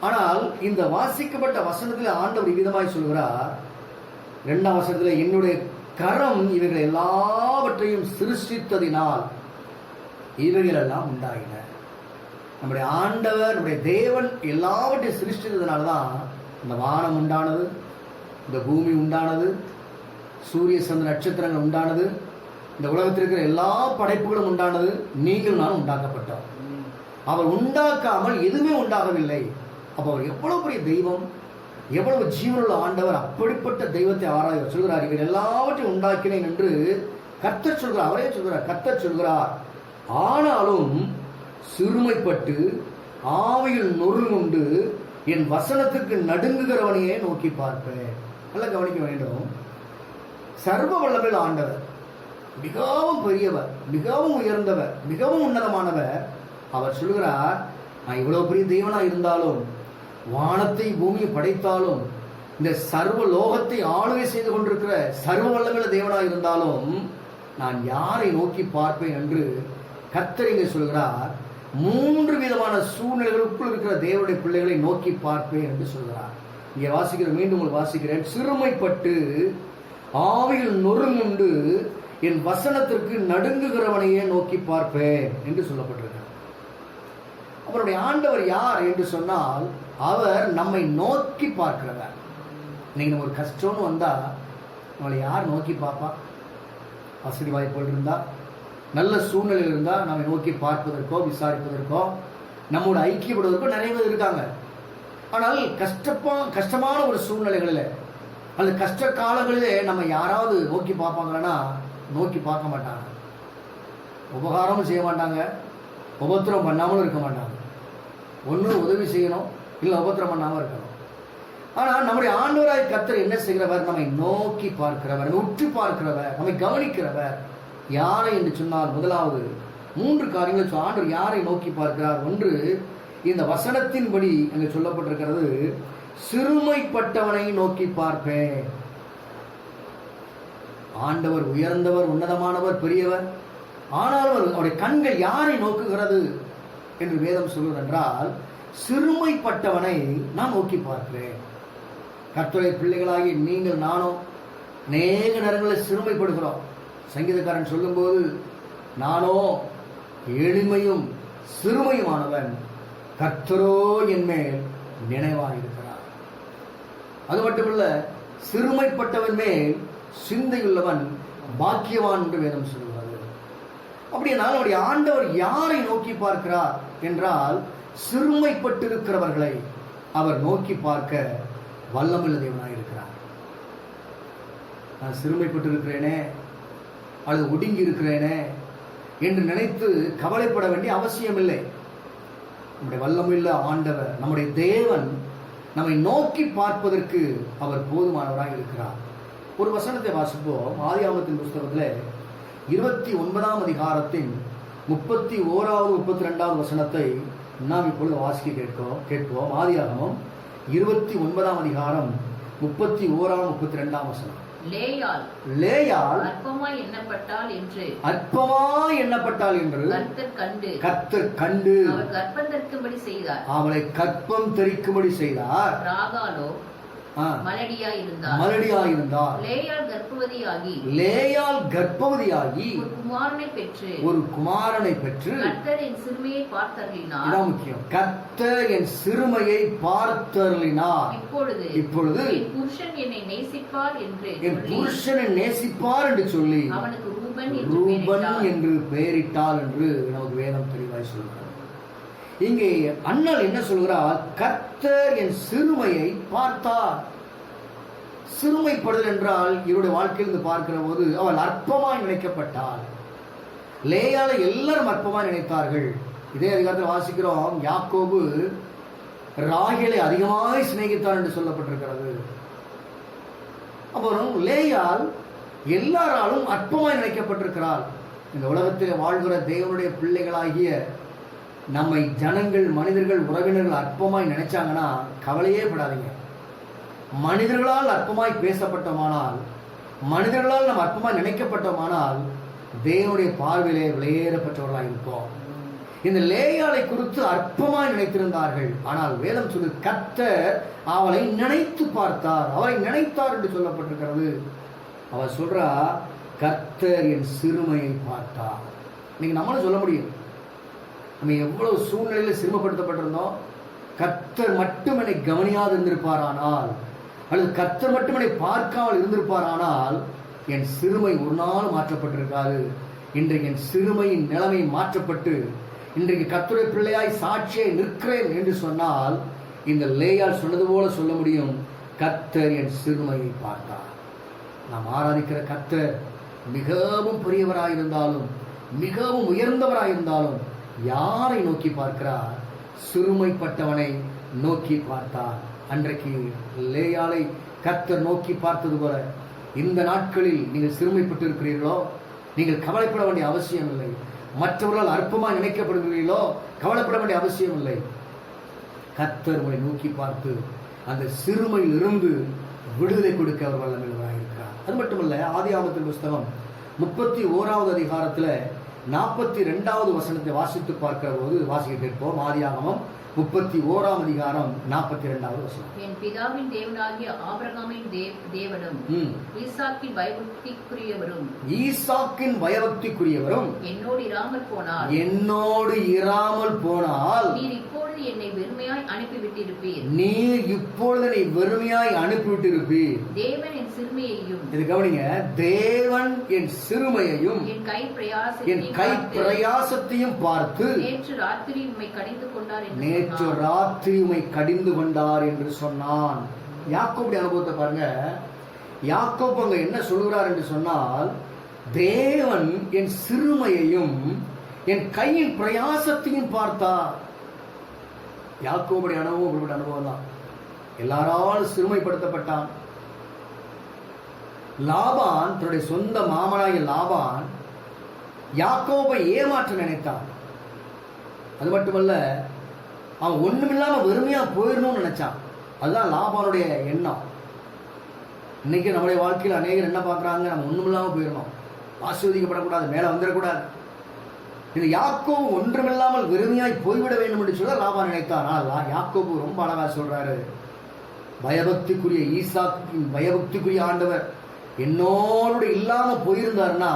ஆனால் இந்த வாசிக்கப்பட்ட வசனத்தில் ஆண்டவர் விதமாய் சொல்கிறார், 2ஆம் வசனத்தில், என்னுடைய கரம் இவைகள் எல்லாவற்றையும் சிருஷ்டித்ததினால் இவைகள் எல்லாம் உண்டாயின. நம்முடைய ஆண்டவர், நம்முடைய தேவன் எல்லாவற்றையும் சிருஷ்டித்ததுனால்தான் இந்த வானம் உண்டானது, இந்த பூமி உண்டானது, சூரிய சந்திர நட்சத்திரங்கள் உண்டானது, இந்த உலகத்தில் இருக்கிற எல்லா படைப்புகளும் உண்டானது. நீங்கள் நானும் உண்டாக்கப்பட்டோம். அவர் உண்டாக்காமல் எதுவுமே உண்டாகவில்லை. அப்போ அவர் எவ்வளவு பெரிய தெய்வம், எவ்வளவு ஜீவனுள்ள ஆண்டவர். அப்படிப்பட்ட தெய்வத்தை ஆராய சொல்கிறார், இவர் எல்லாவற்றையும் உண்டாக்கினேன் என்று கர்த்தர் சொல்கிறார். அவரே சொல்கிறார், கர்த்தர் சொல்கிறார், ஆனாலும் சிறுமைப்பட்டு ஆவியில் நொறுங்குண்டு என் வசனத்துக்கு நடுங்குகிறவனையே நோக்கி பார்ப்பேன். நல்லா கவனிக்க வேண்டும். சர்வ வல்லமையுள்ள ஆண்டவர், மிகவும் பெரியவர், மிகவும் உயர்ந்தவர், மிகவும் உன்னதமானவர். அவர் சொல்கிறார், நான் இவ்வளவு பெரிய தெய்வனா இருந்தாலும், வானத்தை பூமியை படைத்தாலும், இந்த சர்வ லோகத்தை ஆளுகை செய்து கொண்டிருக்கிற சர்வ வல்லமையுள்ள தேவனாக இருந்தாலும் நான் யாரை நோக்கி பார்ப்பேன் என்று கர்த்தர் இங்கே சொல்கிறார். 3 விதமான சூழ்நிலைகளுக்குள் இருக்கிற தேவனுடைய பிள்ளைகளை நோக்கி பார்ப்பேன் என்று சொல்கிறார். இங்கே வாசிக்கிறேன், மீண்டும் வாசிக்கிறேன். சிறுமைப்பட்டு ஆவியில் நொறுங்குண்டு என் வசனத்திற்கு நடுங்குகிறவனையே நோக்கி பார்ப்பேன் என்று சொல்லப்பட்டிருக்கிறார். அவருடைய ஆண்டவர் யார் என்று சொன்னால், அவர் நம்மை நோக்கி பார்க்கிறவர். நீங்க ஒரு கஷ்டம்னு வந்தா நம்மளை யார் நோக்கி பார்ப்பா? வசதி வாய்ப்புகள் இருந்தா, நல்ல சூழ்நிலையில் இருந்தா நம்மை நோக்கி பார்ப்பதற்கோ விசாரிப்பதற்கோ நம்மோட ஐக்கியப்படுவதற்கோ நிறைய பேர் இருக்காங்க. ஆனால் கஷ்டமான ஒரு சூழ்நிலைகளில் அல்லது கஷ்ட காலங்களிலே நம்ம யாராவது நோக்கி பார்ப்பாங்கன்னா நோக்கி பார்க்க மாட்டாங்க. உபகாரமும் செய்ய மாட்டாங்க, உபத்திரம் பண்ணாமலும் இருக்க மாட்டாங்க. ஒன்று உதவி செய்யணும், இல்லை உபத்திரம் பண்ணாமல் இருக்கணும். ஆனால் நம்முடைய ஆண்டவராய் கர்த்தர் என்ன செய்கிறவர்? நம்மை நோக்கி பார்க்கிறவர், உற்று பார்க்கிறவர், நம்மை கவனிக்கிறவர். யாரை என்று சொன்னால், முதலாவது 3 காரியங்கள் ஆண்டவர் யாரை நோக்கி பார்க்கிறார். ஒன்று, இந்த வசனத்தின்படி அங்கே சொல்லப்பட்டிருக்கிறது, சிறுமைப்பட்டவனை நோக்கி பார்ப்பேன். ஆண்டவர் உயர்ந்தவர், உன்னதமானவர், பெரியவர். ஆனால் அவருடைய கண்கள் யாரை நோக்குகிறது என்று வேதம் சொல்வது என்றால், சிறுமைப்பட்டவனை நான் நோக்கி பார்க்கிறேன். கர்த்தருடைய பிள்ளைகளாகி நீங்கள் நானும் அநேக நேரங்களில் சிறுமைப்படுகிறோம். சங்கீதக்காரன் சொல்லும்போது, நானோ எளிமையும் சிறுமையுமானவன், கர்த்தரோ என் மேல் நினைவாயிருக்கிறார். அது மட்டுமல்ல, சிறுமைப்பட்டவன் மேல் சிந்தையுள்ளவன் பாக்கியவான் என்று வேதம் சொல்கிறது. அப்படியானால் அவருடைய ஆண்டவர் யாரை நோக்கி பார்க்கிறார் என்றால், சிறுமைப்பட்டிருக்கிறவர்களை அவர் நோக்கி பார்க்க வல்லமுள்ள தேவனாயிருக்கிறார். நான் சிறுமைப்பட்டிருக்கிறேனே அல்லது ஒடுங்கி இருக்கிறேனே என்று நினைத்து கவலைப்பட வேண்டிய அவசியம் இல்லை. நம்முடைய வல்லமுள்ள ஆண்டவர், நம்முடைய தேவன் நம்மை நோக்கி பார்ப்பதற்கு அவர் போதுமானவராக இருக்கிறார். ஒரு வசனத்தை வாசிப்போம். ஆதியாகமத்தின் புஸ்தகத்தில் 29ஆம் அதிகாரத்தின் 31வது 32வது வசனத்தை நாம் இப்பொழுது வாசிக்க கேட்போம். ஆதியாகமம் 29ஆம் அதிகாரம் 31ஆம் 32ஆம் வசனம். லேயாள் அற்பமாய் எண்ணப்பட்டாள் என்று கர்த்தர் கண்டு அவர் கர்ப்பம் தரிக்கும்படி செய்தார். அவளை கர்ப்பம் தரிக்கும்படி செய்தார். ராகாலோ மலடியாயிருந்தாள். லேயாள் கர்ப்பவதியாகி ஒரு குமாரனை பெற்று கர்த்தர் என் சிறுமையை பார்த்தருளினார். இப்பொழுது என் புருஷன் என்னை நேசிப்பார் என்று சொல்லி அவனுக்கு ரூபன் என்று பெயரிட்டாள் என்று நமக்கு வேதம் தெளிவாய் சொல்கிறார். இங்கே அண்ணல் என்ன சொல்கிறார்? கர்த்தர் என் சிறுமையை பார்த்தார். சிறுமைப்படுதல் என்றால் இவருடைய வாழ்க்கையிலிருந்து பார்க்கிற போது அவள் அற்பமாய் நினைக்கப்பட்டாள். லேயாளை எல்லாரும் அற்பமாய் நினைத்தார்கள். இதே அதிகாரத்தில் வாசிக்கிறோம், யாக்கோபு ராகேலை அதிகமாய் சிநேகித்தார் என்று சொல்லப்பட்டிருக்கிறது. அப்புறம் லேயாள் எல்லாராலும் அற்பமாய் நினைக்கப்பட்டிருக்கிறாள். இந்த உலகத்தில் வாழ்கிற தேவனுடைய பிள்ளைகளாகிய நம்மை ஜனங்கள், மனிதர்கள், உறவினர்கள் அற்பமாய் நினைச்சாங்கன்னா கவலையே படாதீங்க. மனிதர்களால் அற்பமாய் பேசப்பட்டோமானால், மனிதர்களால் நம்ம அற்பமாய் நினைக்கப்பட்டோமானால் தேவனுடைய பார்வையிலே விலையேறப்பட்டவர்களாக இருப்போம். இந்த லேயாளை குறித்து அற்பமாய் நினைத்திருந்தார்கள். ஆனால் வேதம் சொல்லு, கர்த்தர் அவளை நினைத்து பார்த்தார். அவளை நினைத்தார் என்று சொல்லப்பட்டிருக்கிறது. அவள் சொல்றா, கர்த்தர் என் சிறுமையை பார்த்தார். இன்னைக்கு நம்மளும் சொல்ல முடியும், நம்ம எவ்வளவு சூழ்நிலையில் சிறுமப்படுத்தப்பட்டிருந்தோம், கர்த்தர் மட்டும் என்னை கவனியாது இருந்திருப்பாரானால், அல்லது கர்த்தர் மட்டும் என்னை பார்க்காமல் இருந்திருப்பாரானால் என் சிறுமை ஒரு நாள் மாற்றப்பட்டிருக்காது. இன்றைக்கு என் சிறுமையின் நிலைமை மாற்றப்பட்டு இன்றைக்கு கர்த்தருடைய பிள்ளையாய் சாட்சியை நிற்கிறேன் என்று சொன்னால் இந்த லேயாள் சொன்னது போல சொல்ல முடியும், கர்த்தர் என் சிறுமையை பார்த்தார். நாம் ஆராதிக்கிற கர்த்தர் மிகவும் பெரியவராயிருந்தாலும், மிகவும் உயர்ந்தவராயிருந்தாலும் யாரை நோக்கி பார்க்கிறார்? சிறுமைப்பட்டவனை நோக்கி பார்த்தார். அன்றைக்கு லேயாளை கர்த்தர் நோக்கி பார்த்தது போல இந்த நாட்களில் நீங்கள் சிறுமைப்பட்டு இருக்கிறீர்களோ, நீங்கள் கவலைப்பட வேண்டிய அவசியம் இல்லை. மற்றவர்களால் அற்பமாக நினைக்கப்படுகிறீர்களோ, கவலைப்பட வேண்டிய அவசியம் இல்லை. கர்த்தர் உங்களை நோக்கி பார்த்து அந்த சிறுமையில் இருந்து விடுதலை கொடுக்க அவர் வல்லமையுள்ளவராக இருக்கிறார். அது மட்டுமல்ல, ஆதியாகமத்தின் புஸ்தகம் 31வது அதிகாரத்தில் 42வது வசனத்தை வாசித்து பார்க்கிற போது வாசிக்க கேட்போம். ஆதியாகமம் 31ஆம் அதிகாரம் 42வது வசனம். என் பிதாவின் தேவனாகிய ஆபிரகாமின் தேவனும் ஈசாக்கின் பயபக்திக்குரியவரும் என்னோடு இராமல் போனால் நீர் இப்பொழுது என்னை வெறுமையாய் அனுப்பிவிட்டிருப்பீர். தேவன் என் சிறுமையையும், இது கவனிங்க, தேவன் என் சிறுமையையும் என் கை பிரயாசத்தையும் பார்த்து நேற்று ராத்திரி உம்மை கடிந்து கொண்டார் என்று சொன்னான். யாக்கோபுடைய அனுபவத்தை பாருங்க. யாக்கோபு அங்க என்ன சொல்கிறார் என்று சொன்னால், தேவன் என் சிறுமையையும் என் கையின் பிரயாசத்தையும் பார்த்தார். யாக்கோபுடைய அனுபவம் அனுபவம் தான். எல்லாராலும் சிறுமைப்படுத்தப்பட்டான். லாபான், தன்னுடைய சொந்த மாமனாகிய லாபான் யாக்கோபை ஏமாற்ற நினைத்தான். அது மட்டுமல்ல, அவன் ஒண்ணுமில்லாம வெறுமையா போயிடணும்னு நினைச்சான். அதுதான் லாபானுடைய எண்ணம். இன்னைக்கு நம்முடைய வாழ்க்கையில் அநேகர் என்ன பார்க்குறாங்க? நம்ம ஒண்ணுமில்லாம போயிடணும், ஆசீர்வதிக்கப்படக்கூடாது, மேலே வந்துடக்கூடாது. இது யாக்கோபு ஒன்றுமில்லாமல் வெறுமையாய் போய்விட வேண்டும் என்று சொல்ல லாபான் நினைத்தான். ஆனால் யாக்கோபு ரொம்ப அழகா சொல்றாரு, பயபக்திக்குரிய ஈசாக்கின் பயபக்திக்குரிய ஆண்டவர் என்னோடு இல்லாம போயிருந்தாருன்னா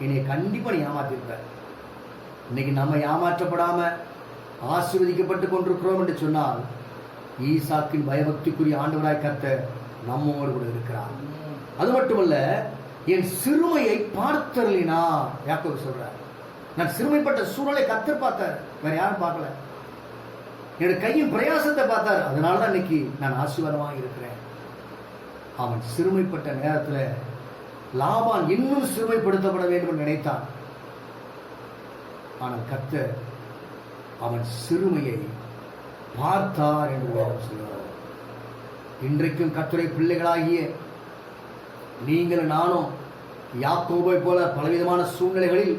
என்னை கண்டிப்பா நீ ஏமாத்திருப்பார். இன்னைக்கு நம்ம ஏமாற்றப்படாம ஆசீர்வதிக்கப்பட்டு கொண்டிருக்கிறோம் என்று சொன்னால் ஈசாக்கின் பயபக்திக்குரிய ஆண்டவராய் கர்த்தர் நம்மோடு கூட இருக்கிறார். அது மட்டுமல்ல, என் சிறுமையை பார்த்தருளினார். யாக்கோபு சொல்றார், நான் சிறுமைப்பட்ட சூழ்நிலை கர்த்தர் பார்த்தார், வேற யாரும் பார்க்கல. என்னோட கையின் பிரயாசத்தை பார்த்தார். அதனாலதான் இன்னைக்கு நான் ஆசீர்வாதமாக இருக்கிறேன். அவன் சிறுமைப்பட்ட நேரத்துல லாபான் இன்னும் சிறுமைப்படுத்தப்பட வேண்டும் என்று நினைத்தான். ஆனால் கர்த்தர் அவன் சிறுமையை பார்த்தார் என்று சொல்கிறார். இன்றைக்கும் கர்த்தருடைய பிள்ளைகளாகிய நீங்கள் நானும் யாக்கோபை போல பலவிதமான சூழ்நிலைகளில்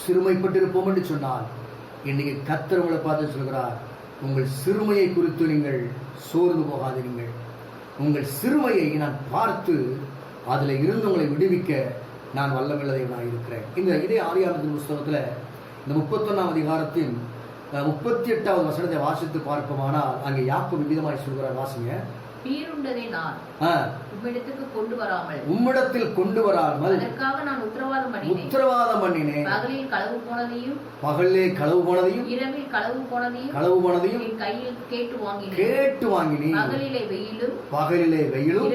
சிறுமைப்பட்டிருப்போம் என்று சொன்னால், இன்னைக்கு கர்த்தர் உங்களை பார்த்து சொல்கிறார், உங்கள் சிறுமையை குறித்து நீங்கள் சோர்ந்து போகாதீர்கள். உங்கள் சிறுமையை நான் பார்த்து அதில் இருந்து உங்களை விடுவிக்க நான் வல்லமையுள்ளவனாக இருக்கிறேன். இதே ஆதியாகமத்தின் புஸ்தகத்தில் இந்த 31ஆம் அதிகாரத்தின் 38வது வசனத்தை வாசித்து பார்ப்போமானால், அங்கே யாக்கோபு விதமாய் சொல்கிறார். வாசிங்க. பீருண்டதை நான் உம்மிடத்துக்கு கொண்டு வராமல், உம்மிடத்தில் கொண்டு வராமல், அதற்காக நான் உத்தரவாதம் பண்ணினேன். பகலில் களவு போனதையும் இரவில் களவு போனதையும் என் கையில் கேட்டு வாங்கினேன். பகலிலே வெயிலும்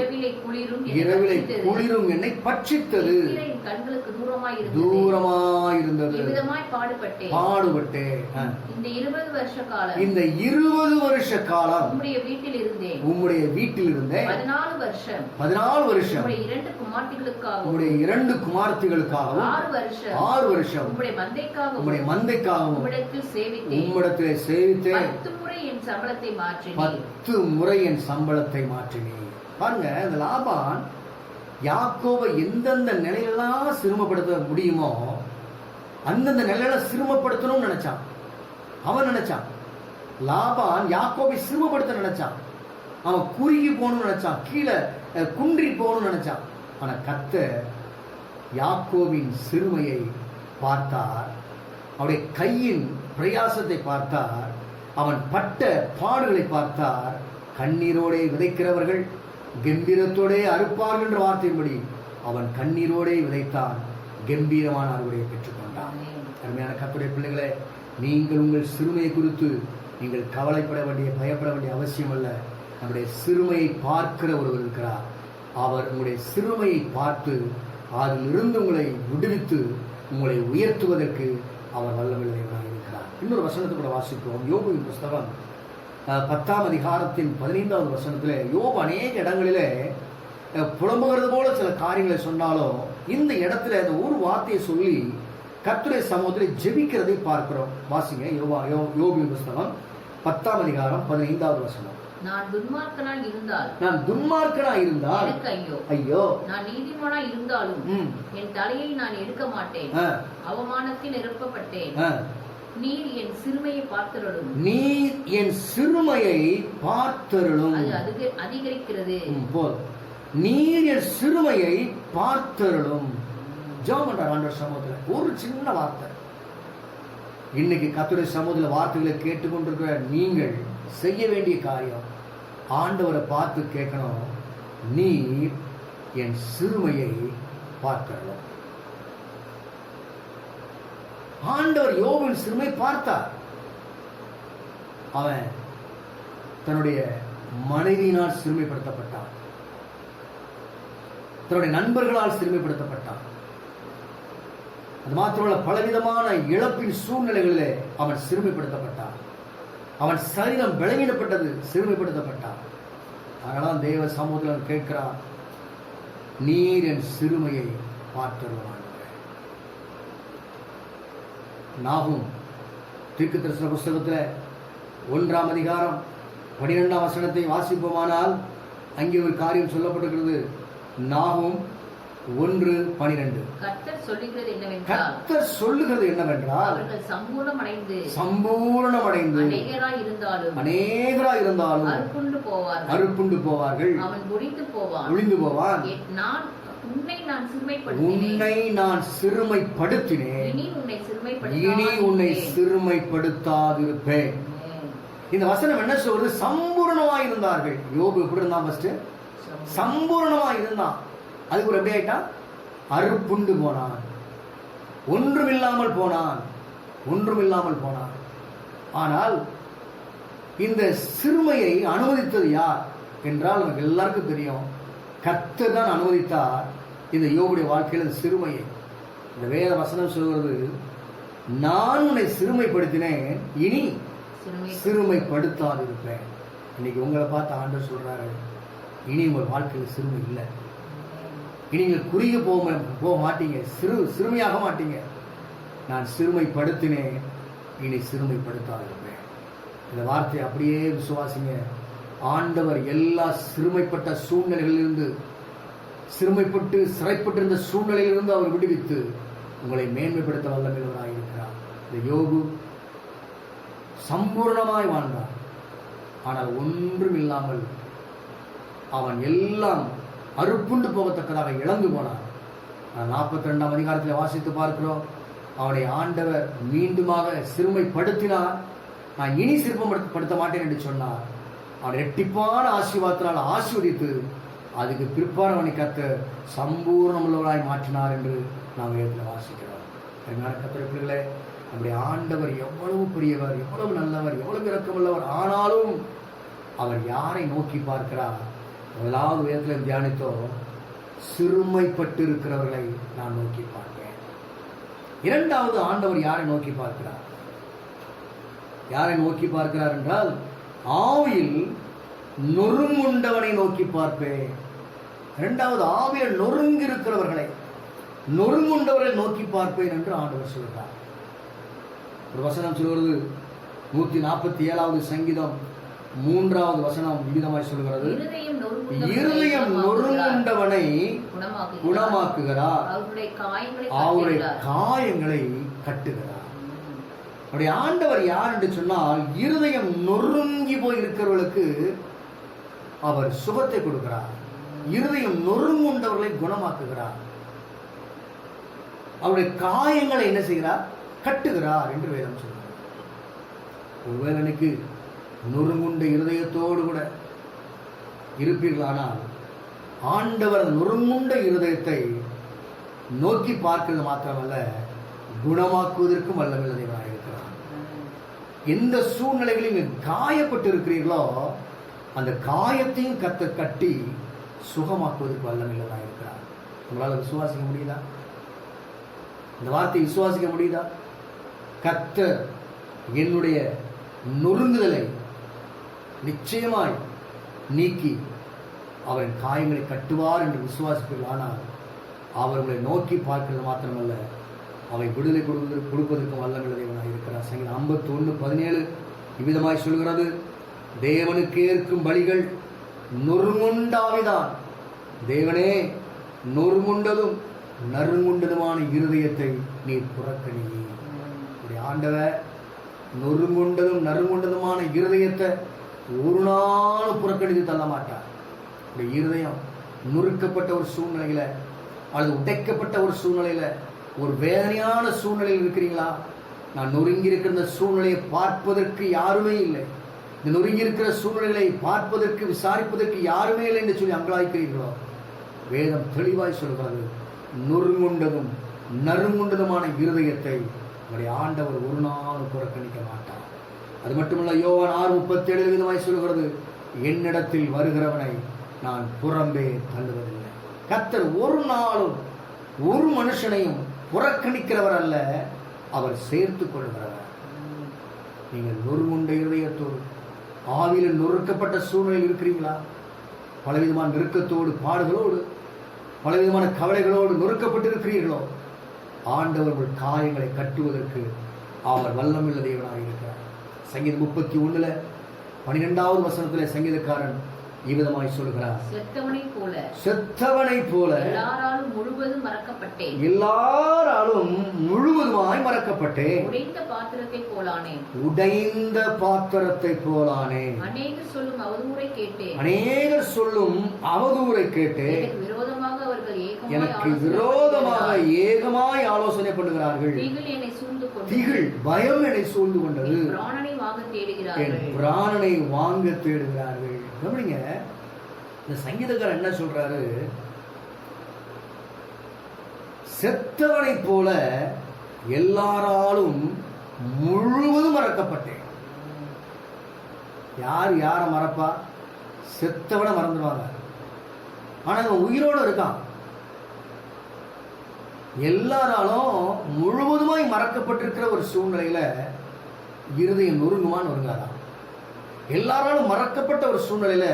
இரவிலே குளிரும் என்னை பட்சித்தது. என் கண்களுக்கு தூரமாயிருந்தது. இவ்விதமாய் பாடுபட்டேன். இந்த 20 வருஷ காலம் உம்முடைய வீட்டில் இருந்தேன். 14 வருஷம் உம்முடைய 2 குமார்த்திகளுக்காகவும் 6 வருஷம் உம்முடைய மந்தைக்காகவும் உம்மிடத்திலே சேவித்தேன். 10 முறை என் சம்பளத்தை மாற்றினேன். பாருங்க, இந்த லாபான் யாக்கோபை எந்தெந்த நிலையெல்லாம் சிறுமப்படுத்த முடியுமோ அந்தந்த நிலையில சிறுமப்படுத்தணும்னு நினைச்சான். அவன் நினைச்சான், லாபான் யாக்கோபை சிறுமப்படுத்த நினைச்சான். அவன் குறுகி போகணும்னு நினைச்சான், கீழே குன்றி போகணும்னு நினைச்சான். ஆனா கர்த்தர் யாக்கோபின் சிறுமையை பார்த்தார், அவருடைய கையின் பிரயாசத்தை பார்த்தார், அவன் பட்ட பாடுகளை பார்த்தார். கண்ணீரோடே விதைக்கிறவர்கள் கம்பீரத்தோடே அறுப்பார்கள் என்ற வார்த்தையின்படி அவன் கண்ணீரோடே விதைத்தான், கம்பீரமான அறுவடையை பெற்றுக்கொண்டான். அருமையான கர்த்தருடைய பிள்ளைகளே, நீங்கள் உங்கள் சிறுமையை குறித்து நீங்கள் கவலைப்பட வேண்டிய, பயப்பட வேண்டிய அவசியம் அல்ல. நம்முடைய சிறுமையை பார்க்கிற ஒருவர் இருக்கிறார். அவர் உங்களுடைய சிறுமையை பார்த்து அதிலிருந்து உங்களை விடுவித்து உங்களை உயர்த்துவதற்கு அவர் வல்லமையுள்ளவராக இருக்கிறார். இன்னொரு வசனத்தை கூட வாசிப்போம். யோபுவின் புஸ்தகம் 10ஆம் அதிகாரத்தின் 15வது வசனத்திலே யோபு அநேக இடங்களிலே புலம்புகிறது போல சில காரியங்களை சொன்னாலும் இந்த இடத்துல அந்த ஒரு வார்த்தையை சொல்லி கர்த்தருடைய சமூகத்தில் ஜெபிக்கிறதை பார்க்கிறோம். வாசிங்க. யோபுவின் புஸ்தகம் 10ஆம் அதிகாரம் 15வது வசனம். நான் துன்மார்க்கனாய் இருந்தால் ஐயோ, நான் நீதிமானாய் இருந்தாலும் என் தலையை நான் எடுக்க மாட்டேன். அவமானத்தில் நிரப்பப்பட்டேன். நீர் என் சிறுமையை பார்த்தருளும். அது அதிகரிக்கிறது. நீர் என் சிறுமையை பார்த்தருளும். ஜெபம் பண்றார் ஆண்டவர் சமூகத்துல. ஒரு சின்ன வார்த்தை. இன்னைக்கு கர்த்தருடைய சமூகத்துல வார்த்தைகளை கேட்டுக்கொண்டிருக்கிற நீங்கள் செய்ய வேண்டிய காரியம், ஆண்டவரை பார்த்து கேட்கணும், நீர் என் சிறுமையை பார்த்தருளும். ஆண்டவர் யோபின் சிறுமை பார்த்தார். அவன் தன்னுடைய மனைவியினால் சிறுமைப்படுத்தப்பட்டான், தன்னுடைய நண்பர்களால் சிறுமைப்படுத்தப்பட்டான். அது மாத்திரமல்ல, பலவிதமான இழப்பின் சூழ்நிலைகளிலே அவன் சிறுமைப்படுத்தப்பட்டான். அவன் சரீரம் பலவீனப்பட்டது, சிறுமைப்படுத்தப்பட்டான். அதனால தேவ சமூகத்தில் கேட்கிறான், நீர் என் சிறுமையை பார்த்தருளும். நாகும் தீர்க்கதரிசன புஸ்தகத்தில் 1ஆம் அதிகாரம் 12ஆம் வசனத்தை வாசிப்போமானால் அங்கே ஒரு காரியம் சொல்லப்பட்டிருக்கிறது. நாகும் 1:12. கர்த்தர் சொல்லுகிறது என்னவென்றால் அவர்கள் சம்பூர்ணமடைந்து அநேகராய் இருந்தாலும் அறுப்புண்டு போவார்கள். அவன் ஒழிந்து போவான். உன்னை நான் சிறுமைப்படுத்தினேன், இனி உன்னை சிறுமைப்படுத்தாதிருப்பேன். இந்த வசனம் என்ன சொல்றது? சம்பூர்ணமாய் இருந்தார்கள். யோபு எப்படி இருந்தான்? ஃபர்ஸ்ட் சம்பூர்ணமாய் இருந்தான். அதுக்கு ஒரு எப்படி ஆயிட்டான்? அறுப்புண்டு போனான், ஒன்றுமில்லாமல் போனான். ஆனால் இந்த சிறுமையை அனுமதித்தது யார் என்றால் நமக்கு எல்லாருக்கும் தெரியும், கர்த்தர் தான் அனுமதித்தார் இந்த யோபுடைய வாழ்க்கையில் சிறுமையை. இந்த வேத வசனம் சொல்கிறது, நான் உன்னை சிறுமைப்படுத்தினேன், இனி சிறுமைப்படுத்தாதிருப்பேன். இன்னைக்கு உங்களை பார்த்து ஆண்டவர் சொல்றாரு, இனி உங்கள் வாழ்க்கையில் சிறுமை இல்லை. இனி நீங்கள் குறுகி போக மாட்டீங்க, சிறுமையாக மாட்டீங்க. நான் சிறுமைப்படுத்தினேன், இனி சிறுமைப்படுத்தாதிருப்பேன். இந்த வார்த்தையை அப்படியே விசுவாசிங்க. ஆண்டவர் எல்லா சிறுமைப்பட்ட சூழ்நிலைகளிலிருந்து, சிறுமைப்பட்டு சிறைப்பட்டிருந்த சூழ்நிலையிலிருந்து அவர் விடுவித்து உங்களை மேன்மைப்படுத்த வல்லமையுள்ளவராக இருக்கிறார். இந்த யோபு சம்பூர்ணமாய் வாழ்ந்தான். ஆனால் ஒன்றும் இல்லாமல் அவன் எல்லாம் அறுப்புண்டு போகத்தக்கதாக இழந்து போனான். 42ஆம் அதிகாரத்தில் வாசித்து பார்க்கிறோம். அவனை ஆண்டவர் மீண்டுமாக சிறுமைப்படுத்தினார். நான் இனி சிறுமைப்படுத்த மாட்டேன் என்று சொன்னார். அவன் இரட்டிப்பான ஆசீர்வாதத்தினால் ஆசீர்வதித்து அதுக்கு பிற்பாடு அவனை கர்த்தர் சம்பூர்ணமுள்ளவராய் மாற்றினார் என்று நாம் வேதத்தில் வாசிக்கிறோம். அருமையான கர்த்தருடைய பிள்ளைகளே, நம்முடைய ஆண்டவர் எவ்வளவு பெரியவர், எவ்வளவு நல்லவர், எவ்வளவு இரக்கமுள்ளவர். ஆனாலும் அவர் யாரை நோக்கி பார்க்கிறார்? முதலாவது வேதத்தில் தியானித்தோம், சிறுமைப்பட்டு இருக்கிறவர்களை நான் நோக்கி பார்ப்பேன். இரண்டாவது, ஆண்டவர் யாரை நோக்கி பார்க்கிறார்? யாரை நோக்கி பார்க்கிறார் என்றால், ஆவியில் நொறுங்குண்டவனை நோக்கி பார்ப்பேன். இரண்டாவது, ஆவியில் நொறுங்கி இருக்கிறவர்களை, நொறுங்குண்டவரை நோக்கி பார்ப்பேன் என்று ஆண்டவர் சொல்கிறார். ஒரு வசனம் சொல்கிறது, 147வது சங்கீதம் 3வது வசனம் விகிதமாய் சொல்கிறது, இருதயம் நொறுங்குண்டவனை குணமாக்குகிறார், அவருடைய காயங்களை கட்டுகிறார். அவருடைய ஆண்டவர் யார் என்று சொன்னால், இருதயம் நொறுங்கி போய் இருக்கிறவர்களுக்கு அவர் சுகத்தை கொடுக்கிறார். இருதயம் நொறுங்குண்டவர்களை குணமாக்குகிறார். அவருடைய காயங்களை என்ன செய்கிறார்? கட்டுகிறார் என்று வேதம் சொல்கிறார். ஒருவேளை எனக்கு நொறுங்குண்ட இருதயத்தோடு கூட இருப்பீர்களானால், ஆண்டவர் நொறுங்குண்ட இருதயத்தை நோக்கி பார்க்கிறது மாத்திரமல்ல, குணமாக்குவதற்கும் வல்லமையுள்ள தேவனாக இருக்கிறார். எந்த சூழ்நிலைகளில் காயப்பட்டு இருக்கிறீர்களோ அந்த காயத்தையும் கட்டி சுகமாக்குவதற்கு வல்லமையுள்ளதாக இருக்கிறார். உங்களால் விசுவாசிக்க முடியுதா? இந்த வார்த்தையை விசுவாசிக்க முடியுதா? கர்த்தர் என்னுடைய நொறுங்குதலை நிச்சயமாய் நீக்கி அவரின் காயங்களை கட்டுவார் என்று விசுவாசிப்பீர்கள். ஆனால் அவர்களை நோக்கி பார்க்கிறது மாத்திரமல்ல, அவை விடுதலை கொடுப்பதற்கும் வல்லமையுள்ள தேவனாக இருக்கிறார். சங்கீதம் 51:17 இவ்விதமாய் சொல்கிறது, தேவனுக்கு ஏற்கும் பலிகள் நொறுங்குண்டாவிதான். தேவனே, நொறுங்குண்டதும் நறுங்குண்டதுமான இருதயத்தை நீ புறக்கணி. ஆண்டவர் நொறுங்குண்டதும் நறுங்குண்டதுமான இருதயத்தை ஒரு நாளும் புறக்கணித்து தள்ள மாட்டார். இருதயம் நொறுக்கப்பட்ட ஒரு சூழ்நிலையில அல்லது உடைக்கப்பட்ட ஒரு சூழ்நிலையில, ஒரு வேதனையான சூழ்நிலையில் இருக்கிறீங்களா? நான் நொறுங்கி இருக்கிற இந்த சூழ்நிலையை பார்ப்பதற்கு யாருமே இல்லை, இந்த நொறுங்கி இருக்கிற சூழ்நிலைகளை பார்ப்பதற்கு விசாரிப்பதற்கு யாருமே இல்லை என்று சொல்லி அங்கலாய்க்கிறீர்களோ, வேதம் தெளிவாய் சொல்கிறது, நொறுங்குண்டதும் நறுங்குண்டதுமான இருதயத்தை நம்முடைய ஆண்டவர் ஒரு நாள் புறக்கணிக்க மாட்டார். அது மட்டுமல்ல, யோவான் 6:37 விதமாய் சொல்கிறது, என்னிடத்தில் வருகிறவனை நான் புறம்பே தள்ளுவதில்லை. கர்த்தர் ஒரு நாளும் ஒரு மனுஷனையும் புறக்கணிக்கிறவர் அல்ல, அவர் சேர்த்து கொள்கிறவர். நீங்கள் நொறுங்குண்ட இருதயத்தோடு ஆவியில் நொறுக்கப்பட்ட சூழ்நிலையில் இருக்கிறீங்களா? பலவிதமான நெருக்கத்தோடு, பாடுகளோடு, பலவிதமான கவலைகளோடு நொறுக்கப்பட்டு இருக்கிறீர்களோ, ஆண்டவர்கள் காயங்களை கட்டுவதற்கு அவர் வல்லமையுள்ள தேவனாக இருக்கிறார். சங்கீதம் 31:12வது வசனத்திலே சங்கீதக்காரன் இவ்விதமாய் சொல்கிறார், செத்தவனை போல எல்லாராலும் முழுவதுமாய் மறக்கப்பட்டேன், உடைந்த பாத்திரத்தை போலானேன். அநேகர் சொல்லும் அவதூறை கேட்டு எனக்கு விரோதமாக ஏகமாய் ஆலோசனை பண்ணுகிறார்கள். திகில், பயம் என்னை சூழ்ந்து கொண்டது, என் பிராணனை வாங்க தேடுகிறார்கள். கவனிங்க, இந்த சங்கீதக்காரர் என்ன சொல்றாரு? செத்தவனை போல எல்லாராலும் முழுவதும் மறக்கப்பட்டேன். யார் யாரை மறப்பா? செத்தவனை மறந்துடுவாங்க. ஆனா அவன் உயிரோடு இருக்கான். எல்லாராலும் முழுவதுமாய் மறக்கப்பட்டிருக்கிற ஒரு சூழ்நிலையில இருதயம் நொறுங்குமா நொறுங்காதான்? எல்லாராலும் மறக்கப்பட்ட ஒரு சூழ்நிலையில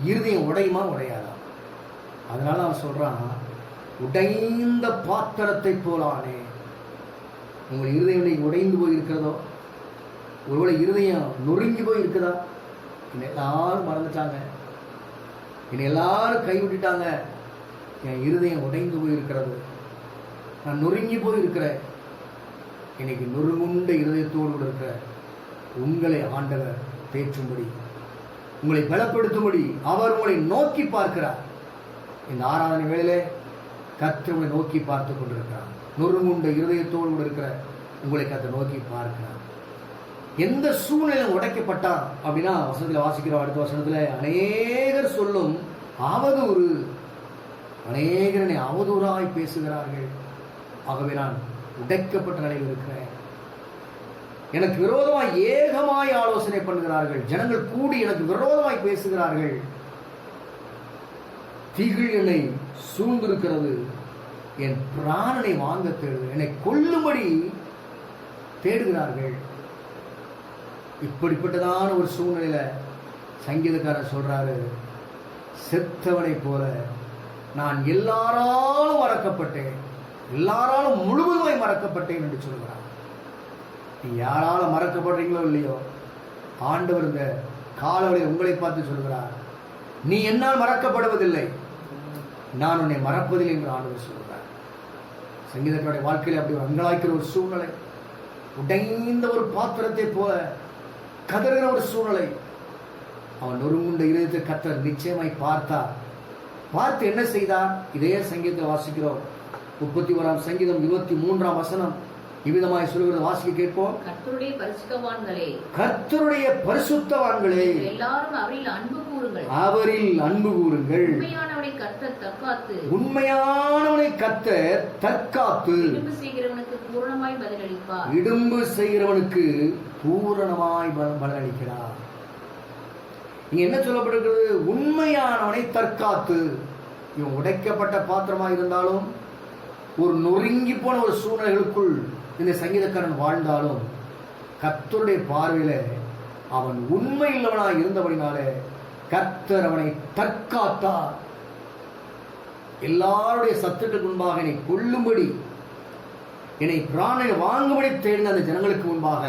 இருதயம் உடையுமா உடையாதான்? அதனால அவன் சொல்றான், உடைந்த பாத்திரத்தை போலானே. உங்கள் இருதயம் உடைந்து போய் இருக்கிறதோ? ஒருவேளை இருதயம் நொறுங்கி போய் இருக்குதா? என்னை எல்லாரும் மறந்துட்டாங்க, என்னை எல்லாரும் கைவிட்டுட்டாங்க, என் இருதயம் உடைந்து போய் இருக்கிறது. நான் நொறுங்கி போய் இருக்கிறேன். இன்னைக்கு நொறுங்குண்ட இருதயத்தோடு கூட இருக்கிற உங்களை ஆண்டவர் தேற்றும்படி, உங்களை பலப்படுத்தும்படி அவர் உங்களை நோக்கி பார்க்கிறார். இந்த ஆராதனை வேளையிலே கர்த்தர் உங்களை நோக்கி பார்த்து கொண்டிருக்கிறார். நொறுங்குண்ட இருதயத்தோடு கூட இருக்கிற உங்களை கர்த்தர் நோக்கி பார்க்கிறார். எந்த சூழ்நிலையும் உடைக்கப்பட்டான் அப்படின்னா வசனத்தில் வாசிக்கிறோம். அடுத்த வசனத்துல அநேகர் சொல்லும் அவதூறு, அநேகர் என்னை அவதூறாய் பேசுகிறார்கள், ஆகவே நான் உடைக்கப்பட்ட நிலையில் இருக்கிறேன். எனக்கு விரோதமாய் ஏகமாய் ஆலோசனை பண்ணுகிறார்கள், ஜனங்கள் கூடி எனக்கு விரோதமாய் பேசுகிறார்கள். திகில் என்னை சூழ்ந்திருக்கிறது, என் பிராணனை வாங்க தேடுது, என்னை கொல்லும்படி தேடுகிறார்கள். இப்படிப்பட்டதான ஒரு சூழ்நிலையில சங்கீதக்காரர் சொல்றாரு, செத்தவனை போல நான் எல்லாராலும் மறக்கப்பட்டேன், எல்லாராலும் முழுவதுமாய் மறக்கப்பட்டேன் என்று சொல்கிறார். நீ யாரால மறக்கப்படுறீங்களோ இல்லையோ, ஆண்டவர் இந்த காலவழியில் உங்களை பார்த்து சொல்கிறார், நீ என்னால் மறக்கப்படுவதில்லை, நான் உன்னை மறப்பதில்லை என்று ஆண்டவர் சொல்கிறார். சங்கீதக்காரருடைய வாழ்க்கையில் அப்படி ஒரு அங்கலாய்க்கிற ஒரு சூழ்நிலை, உடைந்த ஒரு பாத்திரத்தை போல கதறுகிற ஒரு சூழ்நிலை. அவன் நொறுங்குண்ட இருதயத்தை கர்த்தர் நிச்சயமாய் பார்த்தார். பார்த்து என்ன செய்தார்? இதே சங்கீதத்தை வாசிக்கிறோம். 31ஆம் சங்கீதம் 23ஆம் வசனம் இவ்விதமாய் சொல்கிறது. வாசிக்க கேட்போம். கர்த்தருடைய பரிசுத்தவான்களே, கர்த்தருடைய பரிசுத்தவான்களே, எல்லாரும் அவரில் அன்பு கூறுங்கள், அவரில் அன்பு கூறுங்கள். உண்மையானவனை கர்த்தர் தற்காத்து, உண்மையானவனை கர்த்தர் தற்காத்து, இடும்பு செய்கிறவனுக்கு பூரணமாய் பதிலளிப்பார், இடும்பு செய்கிறவனுக்கு பூரணமாய் பலனளிக்கிறார். இங்க என்ன சொல்லப்பட்டிருக்கிறது? உண்மையானவனை தற்காத்து. இவன் உடைக்கப்பட்ட பாத்திரமாக இருந்தாலும், ஒரு நொறுங்கி போன ஒரு சூழ்நிலைகளுக்குள் இந்த சங்கீதக்காரன் வாழ்ந்தாலும், கர்த்தருடைய பார்வையில அவன் உண்மை இல்லவனாய் இருந்தபடினாலே கர்த்தர் அவனை தற்காத்தார். எல்லாருடைய சத்துக்களுக்கு முன்பாக என்னை கொல்லும்படி, என்னை பிராணனை வாங்கும்படி தேடின அந்த ஜனங்களுக்கு முன்பாக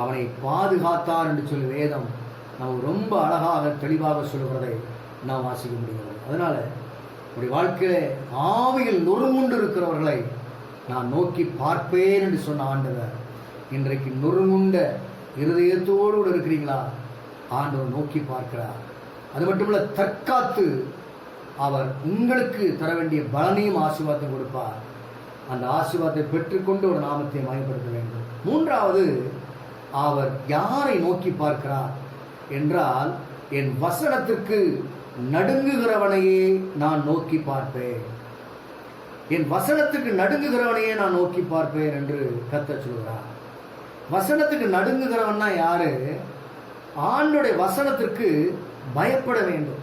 அவனை பாதுகாத்தார் என்று சொல்லி வேதம் நாம் ரொம்ப அழகாக தெளிவாக சொல்கிறதை நாம் வாசிக்க முடிகிறது. அதனால உடைய வாழ்க்கையில ஆவியில் நொறுங்குண்டு இருக்கிறவர்களை நான் நோக்கி பார்ப்பேன் என்று சொன்ன ஆண்டவர், இன்றைக்கு நொறுங்குண்ட இருதயத்தோடு இருக்கிறீங்களா? ஆண்டவர் நோக்கி பார்க்கிறார். அது மட்டுமல்ல, தற்காத்து அவர் உங்களுக்கு தர வேண்டிய பலனையும் ஆசீர்வாதத்தை கொடுப்பார். அந்த ஆசீர்வாதத்தை பெற்றுக்கொண்டு ஒரு நாமத்தை மயப்படுத்த வேண்டும். மூன்றாவது, அவர் யாரை நோக்கி பார்க்கிறார் என்றால், என் வசனத்திற்கு நடுங்குகிறவனையே நான் நோக்கி பார்ப்பேன், என் வசனத்துக்கு நடுங்குகிறவனையே நான் நோக்கி பார்ப்பேன் என்று கர்த்தர் சொல்கிறார். வசனத்துக்கு நடுங்குகிறவன்னா யாரு? ஆண்டவருடைய வசனத்திற்கு பயப்பட வேண்டும்,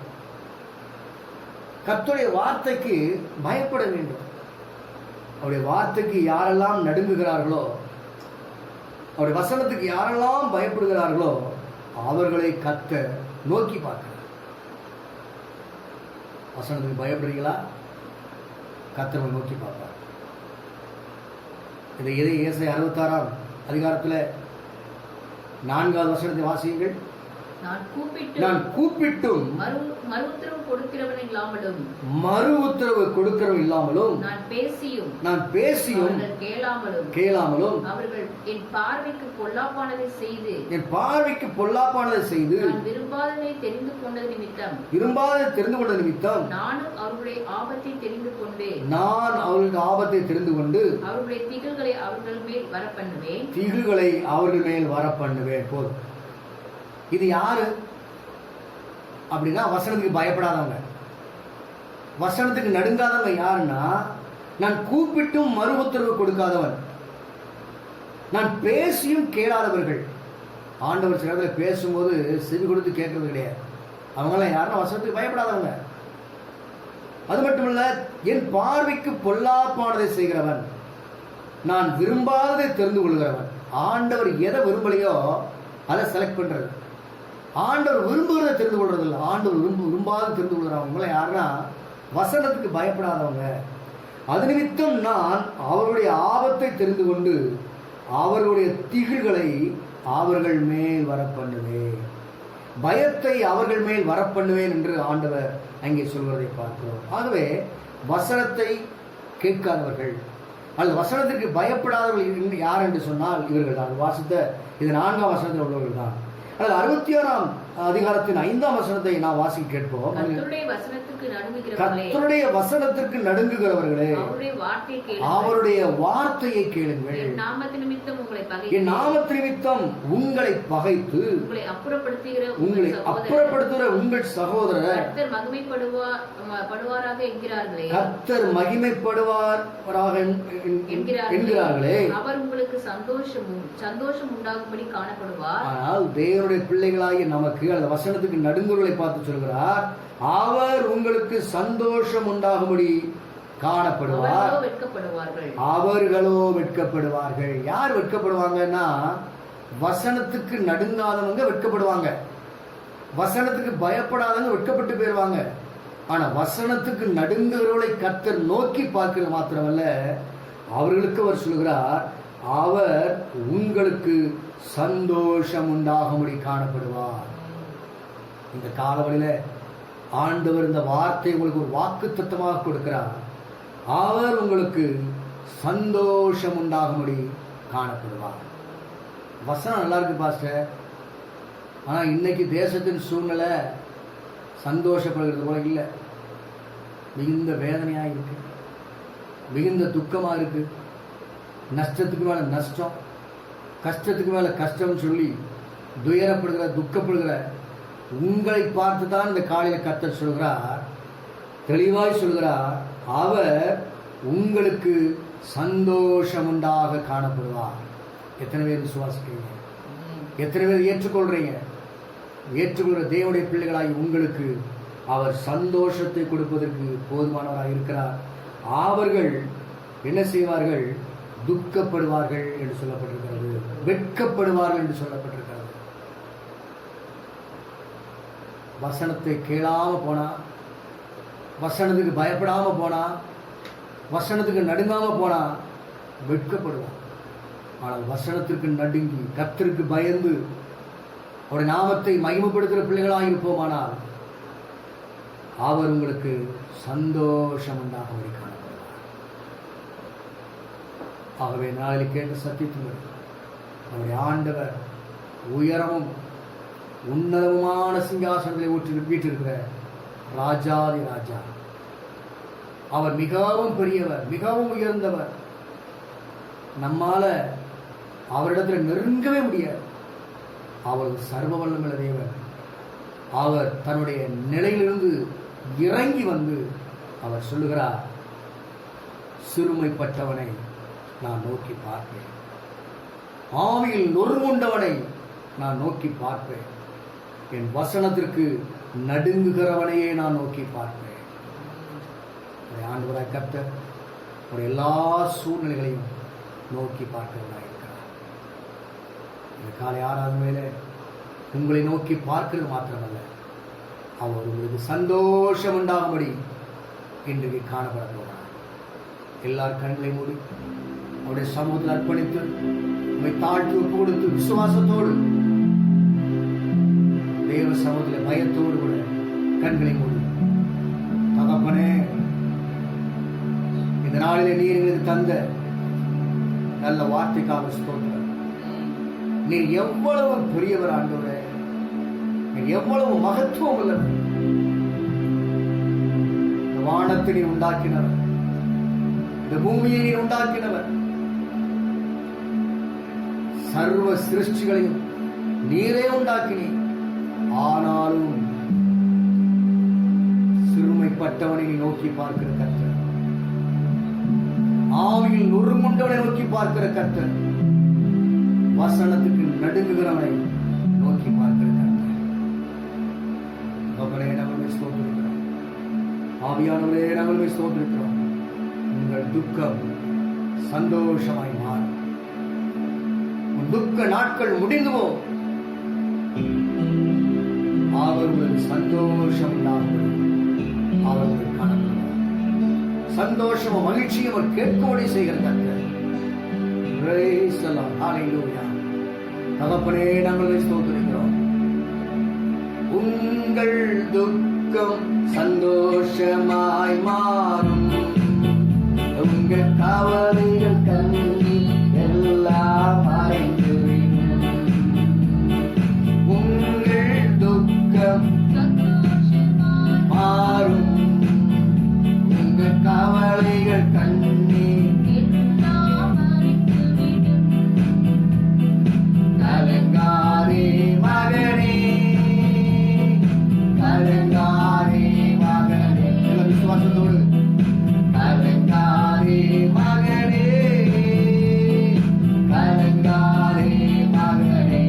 கர்த்தருடைய வார்த்தைக்கு பயப்பட வேண்டும். அவருடைய வார்த்தைக்கு யாரெல்லாம் நடுங்குகிறார்களோ, அவருடைய வசனத்துக்கு யாரெல்லாம் பயப்படுகிறார்களோ அவர்களை கர்த்தர் நோக்கி பார்க்கிறார். வசனத்துக்கு பயப்படுறீங்களா? கர்த்தரை நோக்கி பார்ப்பார். இதை ஏசாயா 66ஆம் அதிகாரத்தில் 4வது வசனத்தை வாசியுங்கள். நான் கூப்பிட்டும் மறு உத்தரவு கொடுக்கிறவன் இல்லாமலும் நான் பேசியும் கேளாமலும் அவர்கள் என் பார்வைக்கு பொல்லாப்பானதை செய்து விரும்பாததை தெரிந்து கொண்டது நிமித்தம் நானும் அவர்களுடைய ஆபத்தை தெரிந்து கொண்டு அவர்களுடைய திகில்களை அவர்கள் மேல் வரப்பண்ணுவேன். போதும். இது யாரு அப்படின்னா, வசனத்துக்கு பயப்படாதவங்க, வசனத்துக்கு நடுங்காதவங்க யாருன்னா, நான் கூப்பிட்டும் மறு உத்தரவு கொடுக்காதவன், நான் பேசியும் கேளாதவர்கள். ஆண்டவர் சில இடத்துல பேசும்போது செவி கொடுத்து கேட்கறது கிடையாது. அவங்களாம் யாருன்னா வசனத்துக்கு பயப்படாதவங்க. அது மட்டுமல்ல, என் பார்வைக்கு பொல்லாப்பானதை செய்கிறவன், நான் விரும்பாததை தெரிந்து கொள்கிறவன். ஆண்டவர் எதை விரும்பலையோ அதை செலக்ட் பண்றது. ஆண்டவர் விரும்புகிறத தெரிந்து கொள்றது இல்லை, ஆண்டவர் விரும்பாத தெரிந்து கொள்கிறவங்க யாருன்னா வசனத்துக்கு பயப்படாதவங்க. அது நிமித்தம் நான் அவர்களுடைய ஆபத்தை தெரிந்து கொண்டு அவர்களுடைய திகில்களை அவர்கள் மேல் வரப்பண்ணுவேன், பயத்தை அவர்கள் மேல் வரப்பண்ணுவேன் என்று ஆண்டவர் அங்கே சொல்வதை பார்க்கிறோம். ஆகவே வசனத்தை கேட்காதவர்கள், அல்லது வசனத்திற்கு பயப்படாதவர்கள் யார் என்று சொன்னால் இவர்கள் தான். வாசித்த இது 4ஆம் வசனத்தில் உள்ளவர்கள் தான். அதில் 66ஆம் அதிகாரத்தின் 5ஆம் வசனத்தை நான் வாசிக்க கேட்போம். கர்த்தருடைய வசனத்திற்கு நடுங்குகிறவர்களே, அவருடைய வார்த்தையை கேளுங்கள். என் நாமத்து நிமித்தம் உங்களை பகைத்து உங்களை அப்புறப்படுத்துகிற உங்கள் சகோதரர் கர்த்தர் மகிமைப்படுவாராக என்கிறார்களே, அவர் உங்களுக்கு சந்தோஷம் உண்டாகும்படி காணப்படுவார். ஆனால் தேவனுடைய பிள்ளைகளாகிய நமக்கு அந்த வசனத்துக்கு நடுங்குகளை பார்த்து சொல்கிறார், அவர் உங்களுக்கு சந்தோஷம் உண்டாகும்படி காணப்படுவார். அவர்களோ வெட்கப்படுவார்கள். யார் வெட்கப்படுவாங்கன்னா, வசனத்துக்கு நடுங்காதவங்க வெட்கப்படுவாங்க, வசனத்துக்கு பயப்படாதவங்க வெட்கப்பட்டு போயிருவாங்க. ஆனா வசனத்துக்கு நடுங்குகிறவர்களை கர்த்தர் நோக்கி பார்க்கிறது மாத்திரமல்ல, அவர்களுக்கு அவர் சொல்கிறார், அவர் உங்களுக்கு சந்தோஷம் உண்டாகும்படி காணப்படுவார். இந்த காலவழியில ஆண்டவர் இந்த வார்த்தை உங்களுக்கு ஒரு வாக்கு தத்தமாக கொடுக்கிறார். அவர் உங்களுக்கு சந்தோஷம் உண்டாகும்படி காணப்படுவார். வசனம் நல்லா இருக்கு பாஸ்டர், ஆனா இன்னைக்கு தேசத்தின் சூழ்நிலை சந்தோஷப்படுகிறது போல இல்லை. மிகுந்த வேதனையா இருக்கு, மிகுந்த துக்கமா இருக்கு. நஷ்டத்துக்கு மேல நஷ்டம், கஷ்டத்துக்கு மேல கஷ்டம் சொல்லி துயரப்படுகிற துக்கப்படுகிற உங்களை பார்த்து தான் இந்த காலையில் கர்த்தர் சொல்கிறார், தெளிவாய் சொல்கிறார், அவர் உங்களுக்கு சந்தோஷம் உண்டாக காணப்படுவார். எத்தனை பேர் விசுவாசிக்கிறீங்க? எத்தனை பேர் ஏற்றுக்கொள்றீங்க? ஏற்றுக்கொள்கிற தேவனுடைய பிள்ளைகளாகி உங்களுக்கு அவர் சந்தோஷத்தை கொடுப்பதற்கு போதுமானவராக இருக்கிறார். அவர்கள் என்ன செய்வார்கள்? துக்கப்படுவார்கள் என்று சொல்லப்பட்டிருக்கிறது, வெட்கப்படுவார்கள் என்று சொல்லப்பட்டிருக்கிறது. வசனத்தை கேளாம போனா, வசனத்துக்கு பயப்படாம போனா, வசனத்துக்கு நடுங்காம போனா வெட்கப்படுவான். ஆனால் வசனத்திற்கு நடுங்கி கர்த்தருக்கு பயந்து அவருடைய நாமத்தை மகிமைப்படுத்துகிற பிள்ளைகளாக இருப்போமானால் அவர் உங்களுக்கு சந்தோஷம் உண்டாக காணப்படுவார். ஆகவே நாளில் கேட்ட சத்தியத்தின்படி நம்முடைய ஆண்டவர் உயரமும் உன்னதமான சிங்காசனங்களை வீற்றிருக்கிற ராஜாதி ராஜா. அவர் மிகவும் பெரியவர், மிகவும் உயர்ந்தவர். நம்மால அவரிடத்தில் நெருங்கவே முடியாது. அவர் சர்வ வல்லமையுள்ள தேவன். அவர் தன்னுடைய நிலையிலிருந்து இறங்கி வந்து அவர் சொல்லுகிறார், சிறுமைப்பட்டவனை நான் நோக்கி பார்ப்பேன், ஆவியில் நொறுங்குண்டவனை நான் நோக்கி பார்ப்பேன், என் வசனத்திற்கு நடுங்குகிறவனையே நான் நோக்கி பார்ப்பேன். ஆண்டவராய் கர்த்தர் அவருடைய எல்லா சூழ்நிலைகளையும் நோக்கி பார்க்கிறவராக இருக்கிறார். இந்த காலை ஆராதனையில உங்களை நோக்கி பார்க்கிறது மாத்திரமல்ல, அவர் உங்களுக்கு சந்தோஷம் உண்டாகும்படி இன்றைக்கு காணப்பட போகிறார். எல்லார் கண்களை மூடி அவருடைய சமூகத்தில் அர்ப்பணித்து உங்களை தாழ்த்தி ஒப்பு கொடுத்து விசுவாசத்தோடு தேவ சமூகத்தில் பயத்தோடு கூட கண்களை மூடி, தகப்பனே, இந்த நாளிலே நீர் எங்களுக்கு தந்த நல்ல வார்த்தைக்காக ஸ்தோத்திரம். நீர் எவ்வளவு பெரியவர் ஆண்டவரே, நீர் எவ்வளவு மகத்துவம் உள்ளவர். இந்த வானத்தை நீர் உண்டாக்கினவர், இந்த பூமியை நீர் உண்டாக்கினவர், சர்வ சிருஷ்டிகளையும் நீரே உண்டாக்கினீர். ஆனாலும் சிறுமைப்பட்டவனை நோக்கி பார்க்கிற கர்த்தர், ஆவியில் நொறுங்குண்டவனை நோக்கி பார்க்கிற கர்த்தர், வசனத்துக்கு நடுங்குகிறவனை நோக்கி பார்க்கிற கர்த்தர். அவரே நாங்கள் ஸ்தோத்திரிக்கிறோம். ஆவியானவரே நாங்கள் ஸ்தோத்திரிக்கிறோம். உங்கள் துக்கம் சந்தோஷமாய் மாறும். உன் துக்க நாட்கள் முடிந்துவோ அவர்களுக்கு சந்தோஷம் உண்டாகும். அவர்களுக்கு காணப்படுவார். சந்தோஷமும் மகிழ்ச்சியும் அவர் கேட்கும்படி செய்கிற கர்த்தர். Praise the Lord. Hallelujah. தகப்பனே நாங்கள் ஸ்தோத்திரிக்கிறோம். உங்கள் துக்கம் சந்தோஷமாய் மாறும். எங்கள் கவலைகள் கண்ணீர் எல்லாம் மறைந்துவிடும். உங்கள் துக்கம் மாறும். உங்கள் கவலைகள் கண்ணீர் கலங்காதே மகனே, கலங்காதே மகனே. எல்லாம் விசுவாசத்தோடு கலங்காதே மகனே, கலங்காதே மகனே.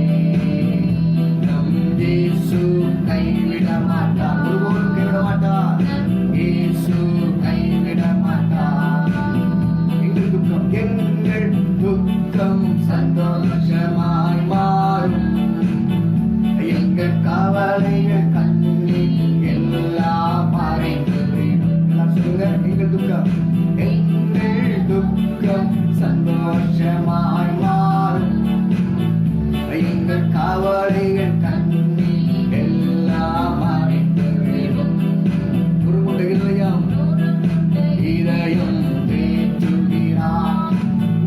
நம் இயேசு கைவிட மாட்டார், ஒருபோதும் கைவிட மாட்டார். இயேசு கைவிட மாட்டார். எங்கள் துக்கம் சந்தோஷமாய் மாறும். எங்கள் கவலைகள் கண்ணீர் எல்லாம் மறைந்துவிடும். எல்லாம் சொல்லுங்க, எங்கள் துக்கம் சந்தோஷமாய் மாறும். எங்கள் கவலைகள் கண்ணீர் எல்லாம் மறைந்துவிடும். உருமுண்ட இதயம் தேற்றுகிறார்,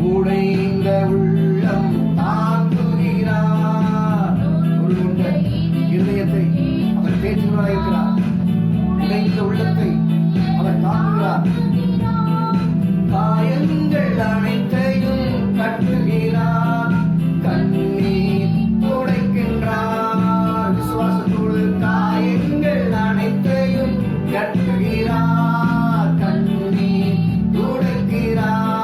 உடைந்த உள்ளம் தாங்குகிறார். உருமுண்ட இதயத்தை அவர் தேற்றுகிறார் இருக்கிறார். உடைந்த உள்ளத்தை அவர் தாங்குகிறார். காயங்கள் அனைத்தையும் கட்டுகிறார், கண்ணீர் துடைக்கின்றார். விசுவாசத்தோடு காயங்கள் அனைத்தையும் கட்டுகிறார், கண்ணீர் துடைக்கிறார்.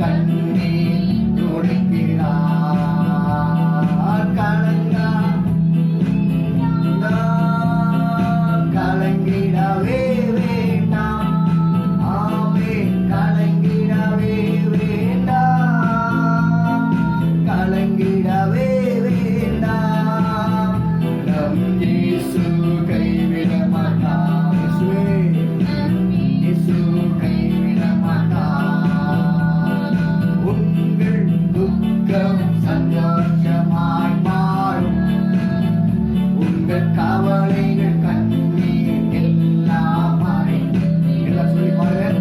கண்ணீர் துடைக்கிறார். கலங்கிடவே வேண்டாம். ஆமே, கலங்கிடவே வேண்டாம். கலங்கிடவே வேண்டாம். நம் இயேசு கைவிட மாட்டார். இயேசு கைவிட மாட்டார். உங்கள் துக்கம் சந்தோஷமாய் மாறும். உங்கள் கவலைகள் கண்ணீர் எல்லாம் மறைந்து. எல்லாம் சொல்லி பாருங்க.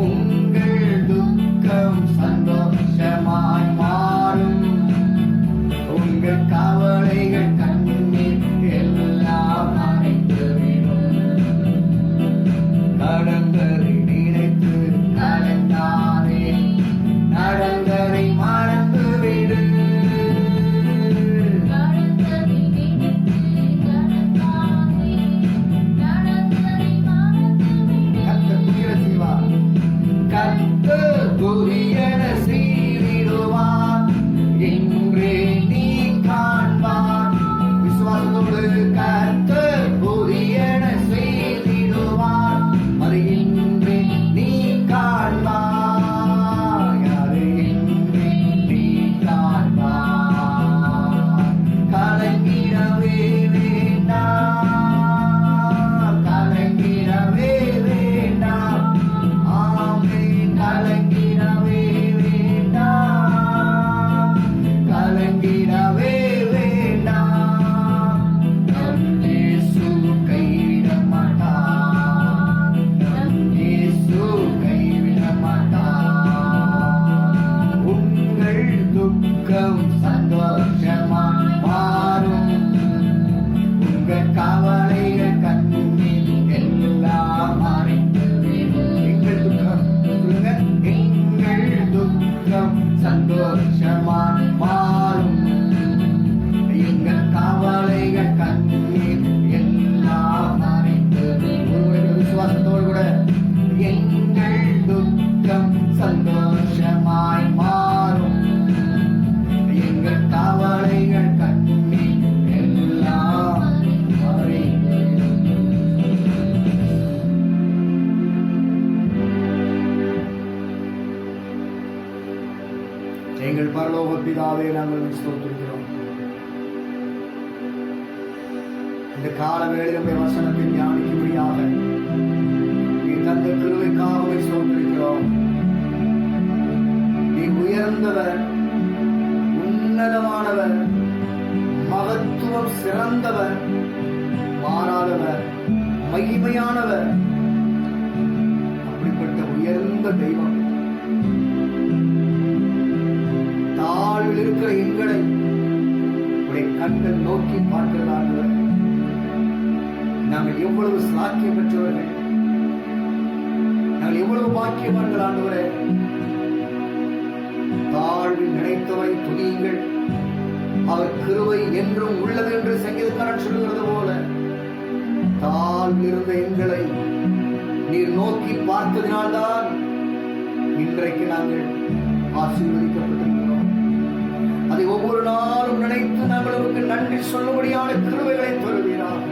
உங்கள் துக்கம் சந்தோஷமாய் மாறும். உங்கள் கவலைகள் கண்ணீர் எல்லாம் மறைந்துவிடும். கடந்ததை நினைத்து கலங்காதே, நடந்ததை மறந்துவிடு. கர்த்தர் புதியன செய்வார். கர்த்தர் புதியன செய்திடுவார். இன்றே நீ காண்பார். விசுவாசத்தோடு கர்த்தர் புதியன செய்திடுவார். அது இன்றே நீ காண்பார். அது இன்றே நீ காண்பார். கலங்கிடவே வேண்டாம். கலங்கிடவே வேண்டாம். ஆமே, கலங்கிடவே வேண்டாம். கலங்கிடவே வேண்டாம். நம் இயேசு கைவிட மாட்டார். நம் இயேசு கைவிட மாட்டார். உங்கள் துக்கம் சந்தோஷமாய் மாறும். உங்கள் கவலைகள் கண்ணீர் எல்லாம் மறைந்துவிடும். எங்கள் துக்கம் சொல்லுங்க, எங்கள் துக்கம் சந்தோஷமாய் மாறும். எங்கள் கவலைகள் கண்ணீர் எல்லாம் மறைந்துவிடும். ஒருவருடைய விசுவாசத்தோடு கூட எங்கள் துக்கம் சந்தோஷமாய் மாறும். எங்கள் கவலைகள் கண்ணீர் எல்லாம் மறைந்துவிடும். எங்கள் பரலோக பிதாவே, நாங்கள் ஸ்தோத்திரிக்கிறோம். இந்த கால வேளையில் நம்முடைய வசனத்தை தியானிக்கும்படியாக நீ தந்த கிருபைக்காக ஸ்தோத்திரிக்கிறோம். நீ உயர்ந்தவர், உன்னதமானவர், மகத்துவம் சிறந்தவர், மாறாதவர், மகிமையானவர். அப்படிப்பட்ட உயர்ந்த தெய்வம். தாழ்வில் இருக்கிற எங்களை உடைய கண்கள் நோக்கி பார்க்கிறதாண்டவர். நாங்கள் எவ்வளவு சாக்கியம் பெற்றவர்கள், நாங்கள் எவ்வளவு பாக்கியவான்கள் ஆண்டவரே. தாழ்வில் நினைத்தவரை துதியுங்கள், அவர் கிருபை என்றும் உள்ளது என்று சங்கீதக்காரன் சொல்லுகிறது போல, தாழ்வில் இருந்த எங்களை நீர் நோக்கி பார்த்ததினால்தான் இன்றைக்கு நாங்கள் ஆசீர்வதிக்கப்பட்டிருக்கிறோம். அதை ஒவ்வொரு நாளும் நினைத்து நாங்கள் உங்களுக்கு நன்றி சொல்லும்படியான கிருபைகளை தருவீராக.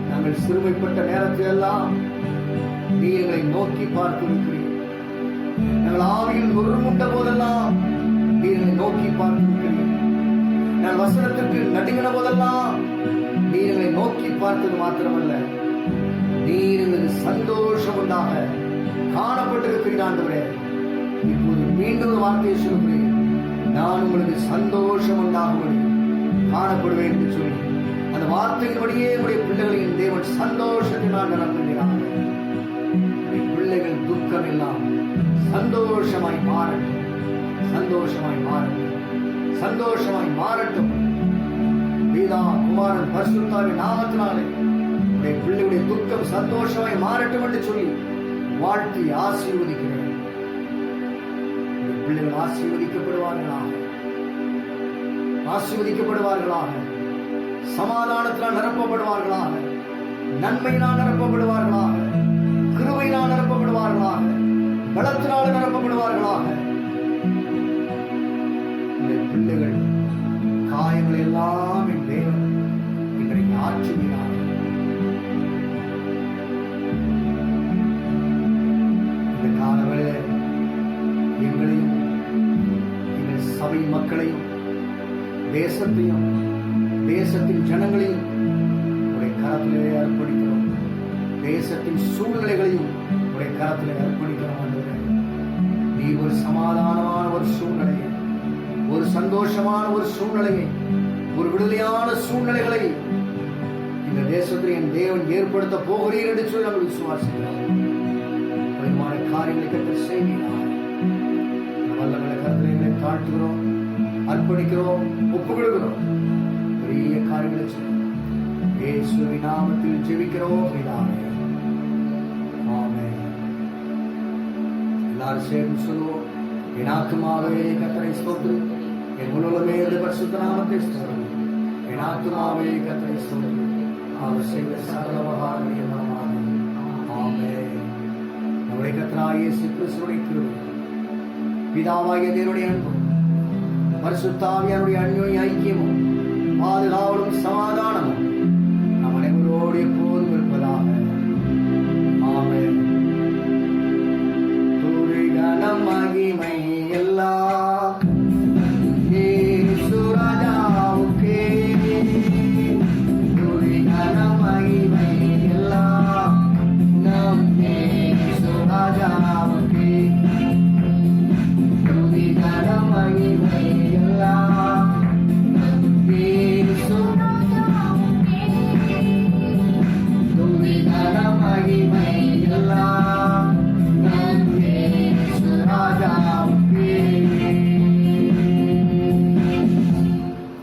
நாங்கள் சிறுமைப்பட்ட நேரத்தில் எல்லாம் நீ எங்களை நோக்கி பார்த்திருக்கிறீர். நாங்கள் ஆவியில் நொறுமுண்ட போதெல்லாம் நீ எங்களை நோக்கி பார்த்திருக்கிறீர். நாங்கள் வசனத்திற்கு நடுங்கின போதெல்லாம் நீ எங்களை நோக்கி பார்த்தது மாத்திரமல்ல, நீர் எங்களுக்கு சந்தோஷம் உண்டாக காணப்பட்டிருக்கிறீர் ஆண்டவரே. இப்போது மீண்டும் ஒரு வார்த்தையை சொல்கிறேன், நான் உங்களுக்கு சந்தோஷம் உண்டாகும்படி காணப்படுவேன் என்று சொல்லி அந்த வார்த்தையின்படியே உடைய பிள்ளைகளின் தேவன் சந்தோஷத்தினால் நடத்துகிறார். பிள்ளைகள் துக்கம் எல்லாம் சந்தோஷமாய் மாறட்டும், சந்தோஷமாய் மாறட்டும், சந்தோஷமாய் மாறட்டும். பிதா குமாரன் பரிசுத்தாவின் நாமத்தினாலே உடைய பிள்ளைகளுடைய துக்கம் சந்தோஷமாய் மாறட்டும் என்று சொல்லி வாழ்த்தி ஆசீர்வதிக்கிறேன். பிள்ளைகள் ஆசீர்வதிக்கப்படுவார்களாக, ஆசீர்வதிக்கப்படுவார்களாக, சமாதானத்தினால் நிரப்பப்படுவார்களாக, நன்மையினால் நிரப்பப்படுவார்களாக, கிருபையினால் நிரப்பப்படுவார்களாக, பலத்தினால் நிரப்பப்படுவார்களாக. பிள்ளைகள் காயங்கள் எல்லாம் என் தேவன் இன்றைக்கு ஆற்றுகிறார். இந்த காலங்களில் எங்களையும் எங்கள் சபை மக்களையும் தேசத்தையும் தேசத்தின் ஜனங்களையும் உடைய கரத்திலே அர்ப்பணிக்கிறோம். தேசத்தின் சூழ்நிலைகளையும் உடைய கரத்திலே அர்ப்பணிக்கிறோம். நீ ஒரு சமாதானமான ஒரு சூழ்நிலையை, ஒரு சந்தோஷமான ஒரு சூழ்நிலையை, ஒரு விடுதலையான சூழ்நிலைகளை இந்த தேசத்தில் என் தேவன் ஏற்படுத்த போகிறீர் என்று சொல்லி நாங்கள் விசுவாசிக்கிறோம். பரிமாண காரியங்களை கற்று செய்கிறார். வல்லமையை கருத்தை தாழ்த்துகிறோம், அர்ப்பணிக்கிறோம், ஒப்புக்கொடுக்கிறோம். பெரிய காரியங்களை செய்யும் இயேசுவின் நாமத்தில் ஜெபிக்கிறோம் பிதாவே. ஆமென். எல்லாரும் சேர்ந்து சொல்லுவோம், என் ஆத்துமாவே கர்த்தரை ஸ்தோத்திரி, என் முழுவதுமே பரிசுத்த நாமத்தை ஸ்தோத்திரி. என் ஆத்துமாவே கர்த்தரை ஸ்தோத்திரி, அவர் செய்த சகல உபகாரங்களையும் மறவாதே. ஆமென். நம்முடைய கர்த்தராகிய இயேசு கிறிஸ்துவின் கிருபை, பிதாவாகிய தேவனுடைய அன்பும் பரிசுத்த ஆவியானுடைய அன்யோன்ய ஐக்கியமும் பாதுகாவலும் சமாதானமும் நம் அனைவரோடு எப்போதும் இருப்பதாக. ஆமென். துதி கனம் மகிமை எல்லாம் இயேசு ராஜாவுக்கே. துதி கனம் மகிமை எல்லாம் நம் இயேசு ராஜாவுக்கே. துதி கனம் மகிமை எல்லாம் இயேசு ராஜாவுக்கே. துதி கனம் மகிமை எல்லாம் நம் இயேசு ராஜாவுக்கே.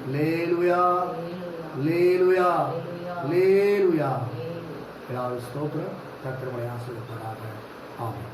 அல்லேலூயா, அல்லேலூயா, அல்லேலூயா. பிதாவே ஸ்தோத்திரம். கர்த்தருடைய ஆசீர்வாதமாக. ஆமென்.